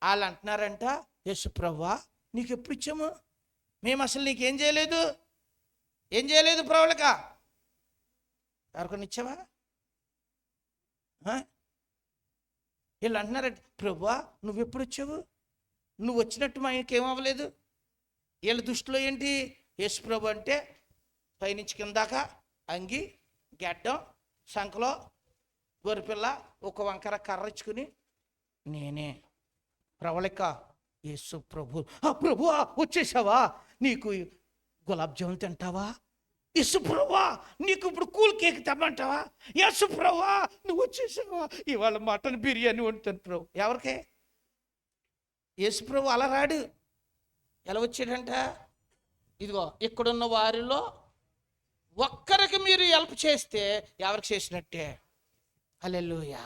వాళ్ళు అంటున్నారంట, యేసు ప్రభువా నీకు ఎప్పుడు ఇచ్చాము? మేము అసలు నీకేం చేయలేదు, ఏం చేయలేదు ప్రవళిక, ఎవరికొని ఇచ్చావా? వీళ్ళు అంటున్నారంట, ప్రభువా నువ్వెప్పుడు వచ్చావు? నువ్వు వచ్చినట్టు మా ఇంకేమవ్వలేదు. వీళ్ళ దృష్టిలో ఏంటి? యేసుప్రభు అంటే పైనుంచి కిందాక అంగి, గెడ్డం, సంకలో గొర్రెపిల్ల, ఒక వంకర కర్ర ఇచ్చుకుని నేనే ప్రవళిక యేసు ప్రభు. ప్రభు వచ్చేసావా? నీకు గులాబ్ జామున్ తింటావా? యేసు ప్రభువా నీకు ఇప్పుడు కూల్ కేక్ తెమ్మంటావా? యేసు ప్రభువా నువ్వు వచ్చేసావా? ఇవాళ మటన్ బిర్యానీ వండుతాను ప్రభు. ఎవరికే? యేసు ప్రభు అలా రాడు. ఎలా వచ్చాడంట? ఇదిగో ఇక్కడున్న వారిలో ఒక్కరికి మీరు హెల్ప్ చేస్తే ఎవరికి చేసినట్టే. హల్లెలూయా.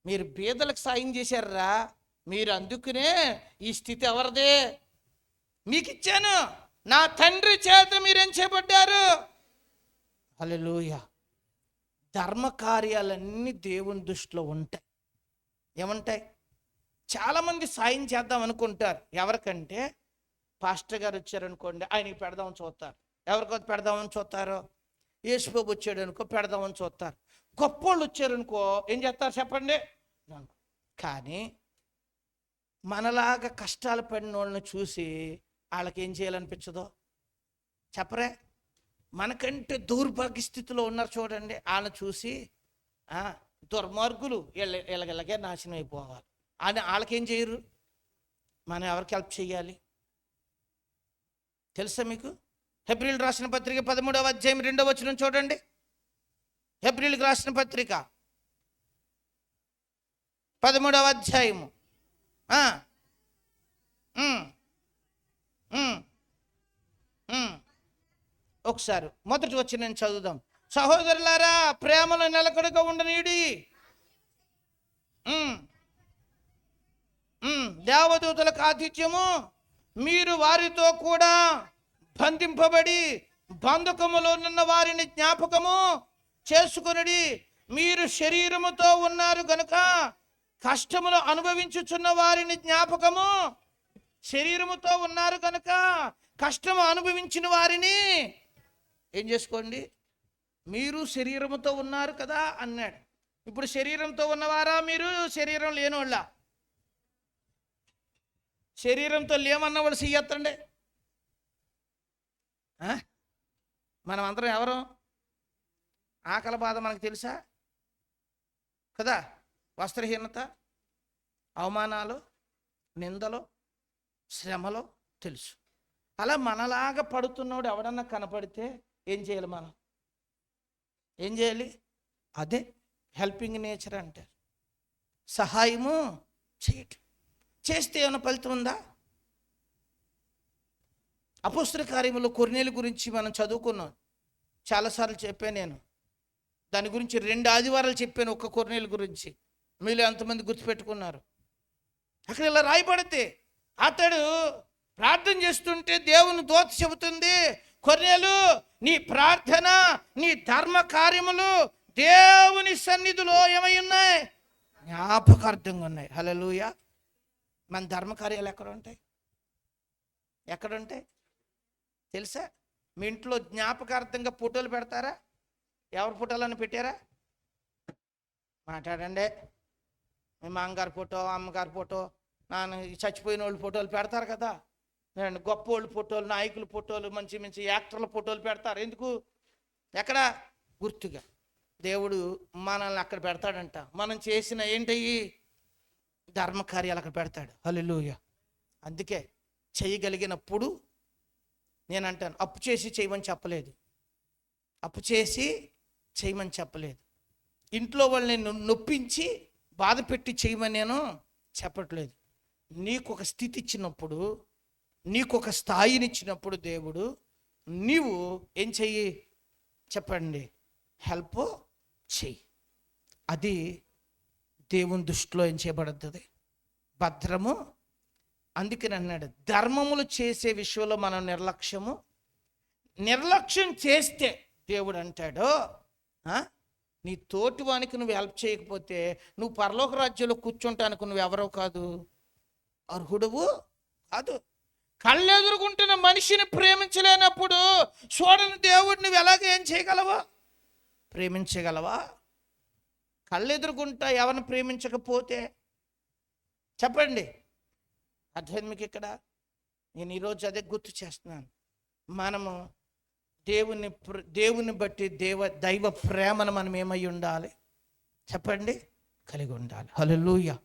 మీరు బీదలకు సాయం చేశారా? మీరు అందుకునే ఈ స్థితి ఎవరిదే? మీకు ఇచ్చాను. నా తండ్రి చేత మీరేం చేయబడ్డారు. హల్లెలూయా. ధర్మ కార్యాలన్నీ దేవుని దృష్టిలో ఉంటాయి. ఏమంటాయి? చాలామంది సాయం చేద్దాం అనుకుంటారు. ఎవరికంటే పాస్టర్ గారు వచ్చారనుకోండి, ఆయనకి పెడదామని చూస్తారు. ఎవరికో పెడదామని చూస్తారు. యేసుప్రభు వచ్చాడు అనుకో, పెడదామని చూస్తారు. గొప్పోళ్ళు వచ్చారనుకో ఏం చేస్తారు చెప్పండి? కానీ మనలాగా కష్టాలు పడిన వాళ్ళని చూసి వాళ్ళకి ఏం చేయాలనిపించదో చెప్పరే? మనకంటే దౌర్భాగ్య స్థితిలో ఉన్నారు చూడండి, వాళ్ళని చూసి దుర్మార్గులు ఇలాగే నాశనం అయిపోవాలి అని వాళ్ళకేం చేయరు. మనం ఎవరికి హెల్ప్ చేయాలి తెలుసా మీకు? హెబ్రీయులకు రాసిన పత్రిక 13వ అధ్యాయం 2వ వచనం చూడండి. హెబ్రీయులకు రాసిన పత్రిక 13వ అధ్యాయము ఒకసారి మొదటి వచనం చదువుదాం. సహోదరులారా ప్రేమలో నిలకడగా ఉండనీయుడి. దేవదూతలకు ఆతిథ్యము, మీరు వారితో కూడా బంధింపబడి బంధకములో ఉన్న వారిని జ్ఞాపకము చేసుకొనుడి. మీరు శరీరముతో ఉన్నారు గనుక కష్టములు అనుభవించుచున్న వారిని జ్ఞాపకము, శరీరముతో ఉన్నారు కనుక కష్టము అనుభవించిన వారిని ఏం చేసుకోండి. మీరు శరీరముతో ఉన్నారు కదా అన్నాడు. ఇప్పుడు శరీరంతో ఉన్నవారా? మీరు శరీరం లేనివాళ్ళ? శరీరంతో లేమన్న వాళ్ళు చెయ్యొత్తండి. మనం అందరం ఎవరు? ఆకలి బాధ మనకు తెలుసా కదా? వస్త్రహీనత, అవమానాలు, నిందలు, శ్రమలు తెలుసు. అలా మనలాగా పడుతున్నవాడు ఎవడన్నా కనపడితే ఏం చేయాలి? మనం ఏం చేయాలి? అదే హెల్పింగ్ నేచర్ అంటారు. సహాయము చేయటం. చేస్తే ఏమైనా ఫలితం ఉందా? అపోస్తల కార్యములో కొర్నేలు గురించి మనం చదువుకున్నాం. చాలాసార్లు చెప్పాను నేను. దాని గురించి 2 ఆదివారాలు చెప్పాను. ఒక్క కొర్నేలు గురించి మీలో ఎంతమంది గుర్తుపెట్టుకున్నారు? అక్కడ ఇలా రాయబడితే అతడు ప్రార్థన చేస్తుంటే దేవుని దూత చెబుతుంది, కొర్నేలు నీ ప్రార్థన, నీ ధర్మ కార్యములు దేవుని సన్నిధిలో ఏమై ఉన్నాయి? జ్ఞాపకార్థంగా ఉన్నాయి. హల్లెలూయా. మన ధర్మ కార్యాలు ఎక్కడ ఉంటాయి? ఎక్కడ ఉంటాయి తెలుసా? మీ ఇంట్లో జ్ఞాపకార్థంగా ఫోటోలు పెడతారా? ఎవరి ఫోటోలను పెట్టారా? మాట్లాడండి. మీ మామగారి ఫోటో, అమ్మగారి ఫోటో, నాన్న చచ్చిపోయిన వాళ్ళు ఫోటోలు పెడతారు కదా. గొప్ప వాళ్ళు ఫోటోలు, నాయకుల ఫోటోలు, మంచి మంచి యాక్టర్ల ఫోటోలు పెడతారు. ఎందుకు? ఎక్కడ? గుర్తుగా. దేవుడు మనల్ని అక్కడ పెడతాడంట. మనం చేసిన ఏంటయ్యి ధర్మకార్యాలు అక్కడ పెడతాడు. హల్లెలూయా. అందుకే చేయగలిగినప్పుడు నేను అంటాను, అప్పు చేసి చేయమని చెప్పలేదు. అప్పు చేసి చేయమని చెప్పలేదు. ఇంట్లో వాళ్ళని నొప్పించి బాధ పెట్టి చేయమని నేను చెప్పట్లేదు. నీకు ఒక స్థితి ఇచ్చినప్పుడు, నీకు ఒక స్థాయిని ఇచ్చినప్పుడు దేవుడు, నీవు ఏం చెయ్యి చెప్పండి? హెల్ప్ చెయ్యి. అది దేవుని దృష్టిలో ఏం చేయబడుతుంది? భద్రము. అందుకని అన్నాడు, ధర్మములు చేసే విషయంలో మనం నిర్లక్ష్యం చేస్తే దేవుడు అంటాడు, నీ తోటి వానికి నువ్వు హెల్ప్ చేయకపోతే నువ్వు పరలోక రాజ్యంలో కూర్చుంటానికి నువ్వు ఎవరో కాదు, అర్హుడువు కాదు. కళ్ళెదురుగుంటున్న మనిషిని ప్రేమించలేనప్పుడు చూడని దేవుడిని నువ్వు ఎలాగ ఏం చేయగలవా? ప్రేమించగలవా? కళ్ళెదురుగుంటా ఎవరిని ప్రేమించకపోతే చెప్పండి. అర్థం మీకు ఇక్కడ? నేను ఈరోజు అదే గుర్తు చేస్తున్నాను. మనము దేవుని బట్టి దైవ ప్రేమను మనం ఏమై ఉండాలి చెప్పండి, కలిగి ఉండాలి. హల్లెలూయా.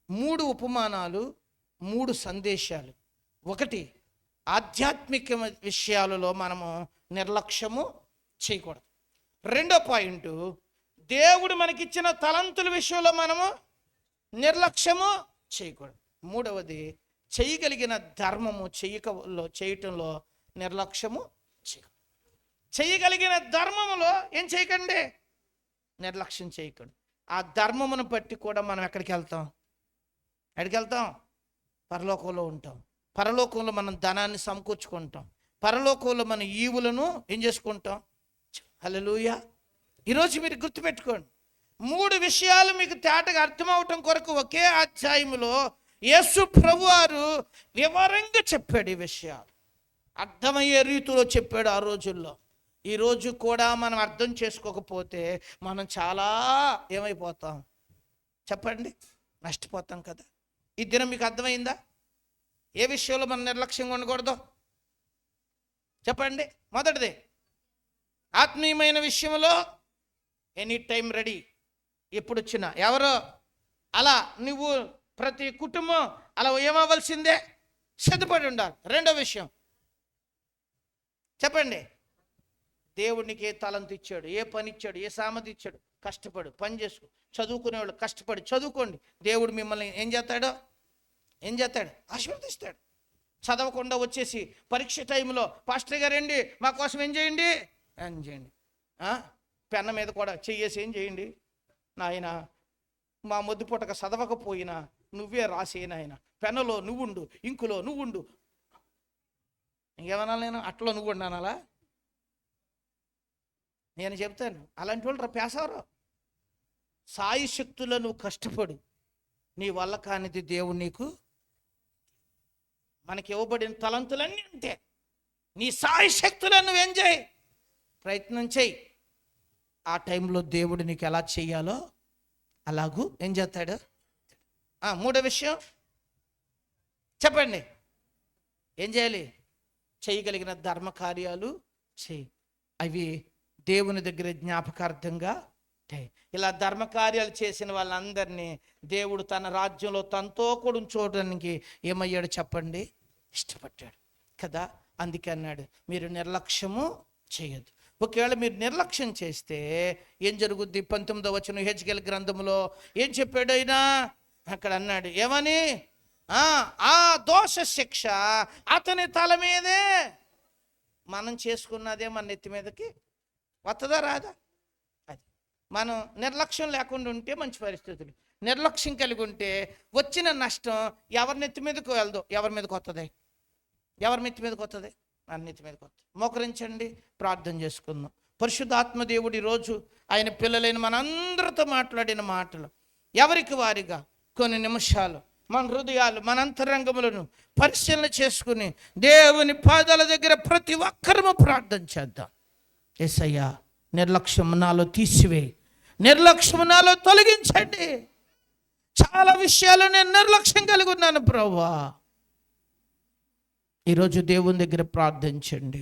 3 ఉపమానాలు, 3 సందేశాలు. 1, ఆధ్యాత్మిక విషయాలలో మనము నిర్లక్ష్యము చేయకూడదు. 2వ పాయింట్, దేవుడు మనకిచ్చిన తలంతుల విషయంలో మనము నిర్లక్ష్యము చేయకూడదు. 3వది, చేయగలిగిన ధర్మము చేయటంలో నిర్లక్ష్యము చేయకూడదు. చేయగలిగిన ధర్మములో ఏం చేయకండి, నిర్లక్ష్యం చేయకూడదు. ఆ ధర్మమును బట్టి కూడా మనం ఎక్కడికి వెళ్తాం? పరలోకంలో ఉంటాం. పరలోకంలో మనం ధనాన్ని సమకూర్చుకుంటాం. పరలోకంలో మన ఈవులను ఏం చేసుకుంటాం? హల్లెలూయా. ఈరోజు మీరు గుర్తుపెట్టుకోండి, 3 విషయాలు మీకు తేటగా అర్థమవటం కొరకు ఒకే అధ్యాయంలో యేసు ప్రభువారు వివరంగా చెప్పాడు. ఈ విషయాలు అర్థమయ్యే రీతిలో చెప్పాడు ఆ రోజుల్లో. ఈరోజు కూడా మనం అర్థం చేసుకోకపోతే మనం చాలా ఏమైపోతాం చెప్పండి? నష్టపోతాం కదా. ఈ దినం మీకు అర్థమైందా? ఏ విషయంలో మనం నిర్లక్ష్యంగా ఉండకూడదు చెప్పండి? మొదటిది, ఆత్మీయమైన విషయంలో ఎనీ టైం రెడీ. ఎప్పుడు వచ్చినా ఎవరో అలా నువ్వు ప్రతి కుటుంబం అలా ఏమవ్వాల్సిందే, సిద్ధపడి ఉండాలి. 2వ విషయం చెప్పండి, దేవుడికి ఏ తలంతు ఇచ్చాడు, ఏ పని ఇచ్చాడు, ఏ సామర్థ్యం ఇచ్చాడు, కష్టపడు, పని చేసుకో. చదువుకునేవాళ్ళు కష్టపడి చదువుకోండి. దేవుడు మిమ్మల్ని ఏం చేస్తాడు? ఆశీర్వదిస్తాడు. చదవకుండా వచ్చేసి పరీక్ష టైంలో పాస్టర్ గారు ఏంటి మా కోసం ఏం చేయండి పెన్న మీద కూడా చెయ్యేసి ఏం చేయండి నాయన, మా మొద్దు పుట్టక చదవకపోయినా నువ్వే రాసే నాయన, పెన్నలో నువ్వుండు, ఇంకులో నువ్వుండు. ఇంకేమన్నా నేను అట్లా నువ్వు అనాలా? నేను చెప్తాను, అలాంటి వాళ్ళు పేసవరు. సాయి శక్తుల్లో నువ్వు కష్టపడు, నీ వల్ల కానిది దేవుడు నీకు, మనకి ఇవ్వబడిన తలంతులన్నీ అంతే. నీ సాయి శక్తులను నువ్వేం చేయి, ప్రయత్నం చేయి. ఆ టైంలో దేవుడు నీకు ఎలా చెయ్యాలో అలాగూ ఏం చేస్తాడు. 3వ విషయం చెప్పండి, ఏం చేయాలి? చేయగలిగిన ధర్మ కార్యాలు చేయి. అవి దేవుని దగ్గర జ్ఞాపకార్థంగా ఉంటాయి. ఇలా ధర్మ కార్యాలు చేసిన వాళ్ళందరినీ దేవుడు తన రాజ్యంలో తనతో కూడా చూడడానికి ఏమయ్యాడు చెప్పండి? ఇష్టపడ్డాడు కదా. అందుకే అన్నాడు, మీరు నిర్లక్ష్యము చేయొద్దు. ఒకవేళ మీరు నిర్లక్ష్యం చేస్తే ఏం జరుగుద్ది? 19వ వచనం హెజ్కేలు గ్రంథంలో ఏం చెప్పాడు ఆయన? అక్కడ అన్నాడు ఏమని? ఆ దోష శిక్ష అతని తల మీదే. మనం చేసుకున్నదే మన నెత్తి మీదకి వస్తుందా రాదా? అది మనం నిర్లక్ష్యం లేకుండా ఉంటే మంచి పరిస్థితులు. నిర్లక్ష్యం కలిగి ఉంటే వచ్చిన నష్టం ఎవరి నెత్తి మీదకు వెళ్దో, ఎవరి మీదకి వస్తుంది? ఎవరి నెత్తి మీదకి వస్తుంది? మన నెత్తి మీదకి వస్తుంది. మోకరించండి, ప్రార్థన చేసుకుందాం. పరిశుద్ధాత్మ దేవుడు ఈరోజు ఆయన పిల్లలైన మనందరితో మాట్లాడిన మాటలు ఎవరికి వారిగా కొన్ని నిమిషాలు మన హృదయాలు, మన అంతరంగములను పరిశీలన చేసుకుని దేవుని పాదాల దగ్గర ప్రతి ఒక్కరము ప్రార్థన చేద్దాం. యేసయ్యా, నిర్లక్ష్యం నాలో తీసివేయి, నిర్లక్ష్యం నాలో తొలగించండి. చాలా విషయాలు నేను నిర్లక్ష్యం కలిగి ఉన్నాను ప్రభువా. ఈరోజు దేవుని దగ్గర ప్రార్థించండి.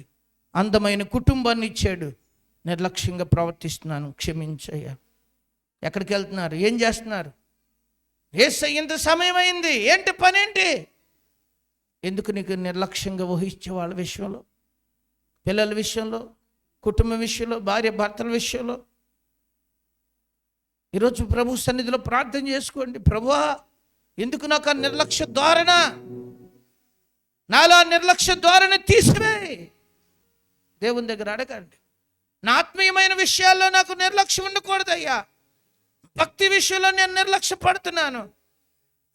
అందమైన కుటుంబాన్ని ఇచ్చాడు, నిర్లక్ష్యంగా ప్రవర్తిస్తున్నాను, క్షమించయ్యా. ఎక్కడికి వెళ్తున్నారు? ఏం చేస్తున్నారు? యేసయ్య ఇంత సమయం అయింది, ఏంటి పని ఏంటి? ఎందుకు నీకు నిర్లక్ష్యంగా వహించే వాళ్ళ విషయంలో, పిల్లల విషయంలో, కుటుంబ విషయంలో, భార్య భర్తల విషయంలో ఈరోజు ప్రభు సన్నిధిలో ప్రార్థన చేసుకోండి. ప్రభువా, ఎందుకు నాకు ఆ నిర్లక్ష్య ధోరణ, నాలో నిర్లక్ష్య ధోరణ తీసివేయి. దేవుని దగ్గర అడగండి. నా ఆత్మీయమైన విషయాల్లో నాకు నిర్లక్ష్యం ఉండకూడదయ్యా. భక్తి విషయంలో నేను నిర్లక్ష్య పడుతున్నాను.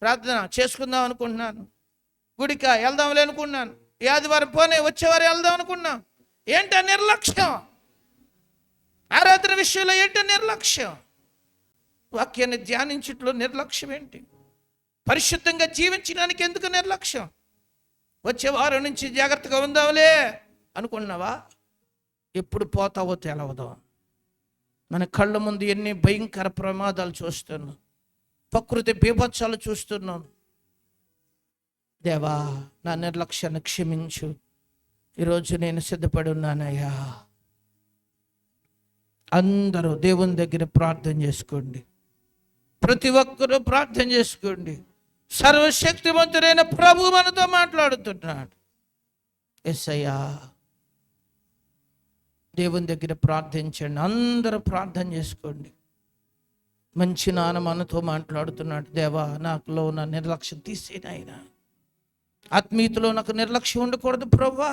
ప్రార్థన చేసుకుందాం అనుకుంటున్నాను, గుడికా వెళ్దాంలే అనుకున్నాను, ఈ ఆదివారం పోనే వచ్చేవారు వెళ్దాం అనుకున్నాం. ఏంటో నిర్లక్ష్యం. ఆరాధన విషయంలో ఏంటో నిర్లక్ష్యం. వాక్యాన్ని ధ్యానించట్లో నిర్లక్ష్యం ఏంటి? పరిశుద్ధంగా జీవించడానికి ఎందుకు నిర్లక్ష్యం? వచ్చే వారం నుంచి జాగ్రత్తగా ఉందాంలే అనుకున్నావా? ఎప్పుడు పోతావో తెలవదు. మన కళ్ళ ముందు ఎన్ని భయంకర ప్రమాదాలు చూస్తున్నాం, ప్రకృతి బీభత్సాలు చూస్తున్నాం. దేవా, నా నిర్లక్ష్యాన్ని క్షమించు. ఈరోజు నేను సిద్ధపడి ఉన్నానయ్యా. అందరూ దేవుని దగ్గర ప్రార్థన చేసుకోండి. ప్రతి ఒక్కరూ ప్రార్థన చేసుకోండి. సర్వశక్తిమంతుడైన ప్రభు మనతో మాట్లాడుతున్నాడు. యేసయ్యా, దేవుని దగ్గర ప్రార్థించండి. అందరూ ప్రార్థన చేసుకోండి. మంచి నాన్న మనతో మాట్లాడుతున్నాడు. దేవా, నాకులో ఉన్న నిర్లక్ష్యం తీసేయ్ నాయనా. ఆత్మీయతలో నాకు నిర్లక్ష్యం ఉండకూడదు ప్రభువా.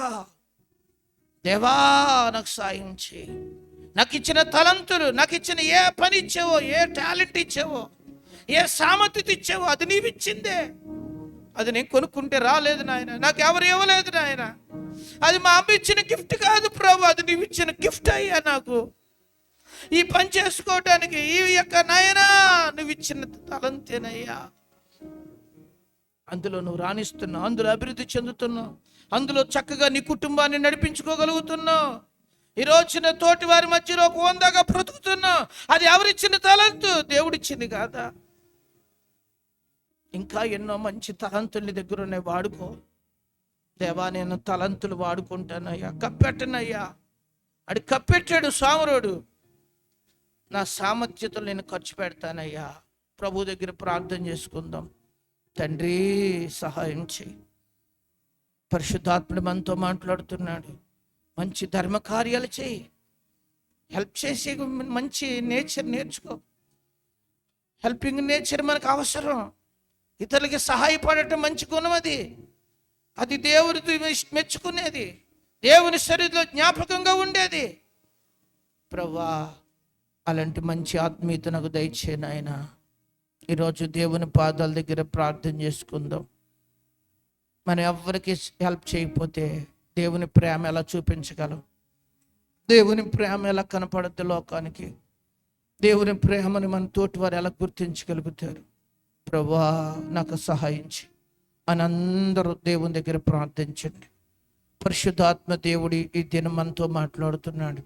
దేవా, నాకు సాయం చేయి. నాకు ఇచ్చిన తలంతులు, నాకు ఇచ్చిన ఏ పని ఇచ్చావో, ఏ టాలెంట్ ఇచ్చావో, ఏ సామర్థ్యత ఇచ్చావో అది నీవిచ్చిందే. అది నేను కొనుక్కుంటే రాలేదు నాయన, నాకు ఎవరు ఇవ్వలేదు నాయన. అది మా అమ్మ ఇచ్చిన గిఫ్ట్ కాదు ప్రభు, అది నీవు ఇచ్చిన గిఫ్ట్ అయ్యా. నాకు ఈ పని చేసుకోవటానికి ఈ యొక్క నాయనా నువ్వు ఇచ్చిన తలంతేనయ్యా. అందులో నువ్వు రాణిస్తున్నావు, అందులో అభివృద్ధి చెందుతున్నావు, అందులో చక్కగా నీ కుటుంబాన్ని నడిపించుకోగలుగుతున్నావు. ఈ రోజున తోటి వారి మధ్యలో ఒక వందగా బ్రతుకుతున్నావు. అది ఎవరిచ్చిన తలంతు? దేవుడిచ్చింది కాదా? ఇంకా ఎన్నో మంచి తలంతులు నీ దగ్గర ఉన్నాయి, వాడుకో. దేవా, నేను తలంతులు వాడుకుంటానయ్యా. కప్పెట్టనయ్యా. అడి కప్పెట్టాడు సామరోడు. నా సామర్థ్యతలు నేను ఖర్చు పెడతానయ్యా. ప్రభు దగ్గర ప్రార్థన చేసుకుందాం. తండ్రి, సహాయం చేయి. పరిశుద్ధాత్ముడు మనతో మాట్లాడుతున్నాడు. మంచి ధర్మ కార్యాలు చేయి. హెల్ప్ చేసే మంచి నేచర్ నేర్చుకో. హెల్పింగ్ నేచర్ మనకు అవసరం. ఇతరులకి సహాయపడటం మంచి గుణం. అది దేవుడికి మెచ్చుకునేది, దేవుని శరీరంలో జ్ఞాపకంగా ఉండేది. ప్రభువా, అలాంటి మంచి ఆత్మీయత నాకు దయచేయి నాయనా. ఈరోజు దేవుని పాదాల దగ్గర ప్రార్థన చేసుకుందాం. మనం ఎవరికి హెల్ప్ చేయకపోతే దేవుని ప్రేమ ఎలా చూపించగలం? దేవుని ప్రేమ ఎలా కనపడద్దు లోకానికి? దేవుని ప్రేమని మన తోటి వారు ఎలా గుర్తించగలుగుతారు? ప్రభువా, నాకు సహాయం చేయి అని అందరూ దేవుని దగ్గర ప్రార్థించండి. పరిశుద్ధాత్మ దేవుడి ఈ దినం మనతో మాట్లాడుతున్నాడు.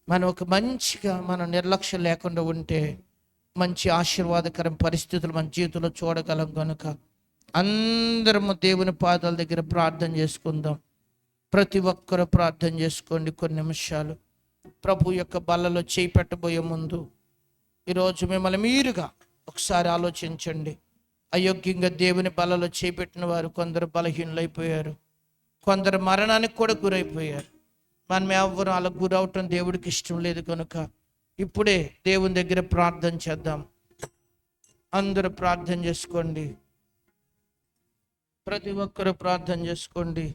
మనం ఒక మంచిగా మనం నిర్లక్ష్యం లేకుండా ఉంటే మంచి ఆశీర్వాదకరం పరిస్థితులు మన జీవితంలో చూడగలం. కనుక అందరము దేవుని పాదాల దగ్గర ప్రార్థన చేసుకుందాం. ప్రతి ఒక్కరూ ప్రార్థన చేసుకోండి. కొన్ని నిమిషాలు ప్రభు యొక్క బల్లలో చేయి పెట్టబోయే ముందు ఈరోజు మిమ్మల్ని మీరుగా ఒకసారి ఆలోచించండి. అయోగ్యంగా దేవుని బల్లలో చేపెట్టిన వారు కొందరు బలహీనులైపోయారు, కొందరు మరణానికి కూడా గురైపోయారు. మనం ఎవరు అలా గురవటం దేవుడికి ఇష్టం లేదు. కనుక ఇప్పుడే దేవుని దగ్గర ప్రార్థన చేద్దాం. అందరూ ప్రార్థన చేసుకోండి. ప్రతి ఒక్కరూ ప్రార్థన చేసుకోండి.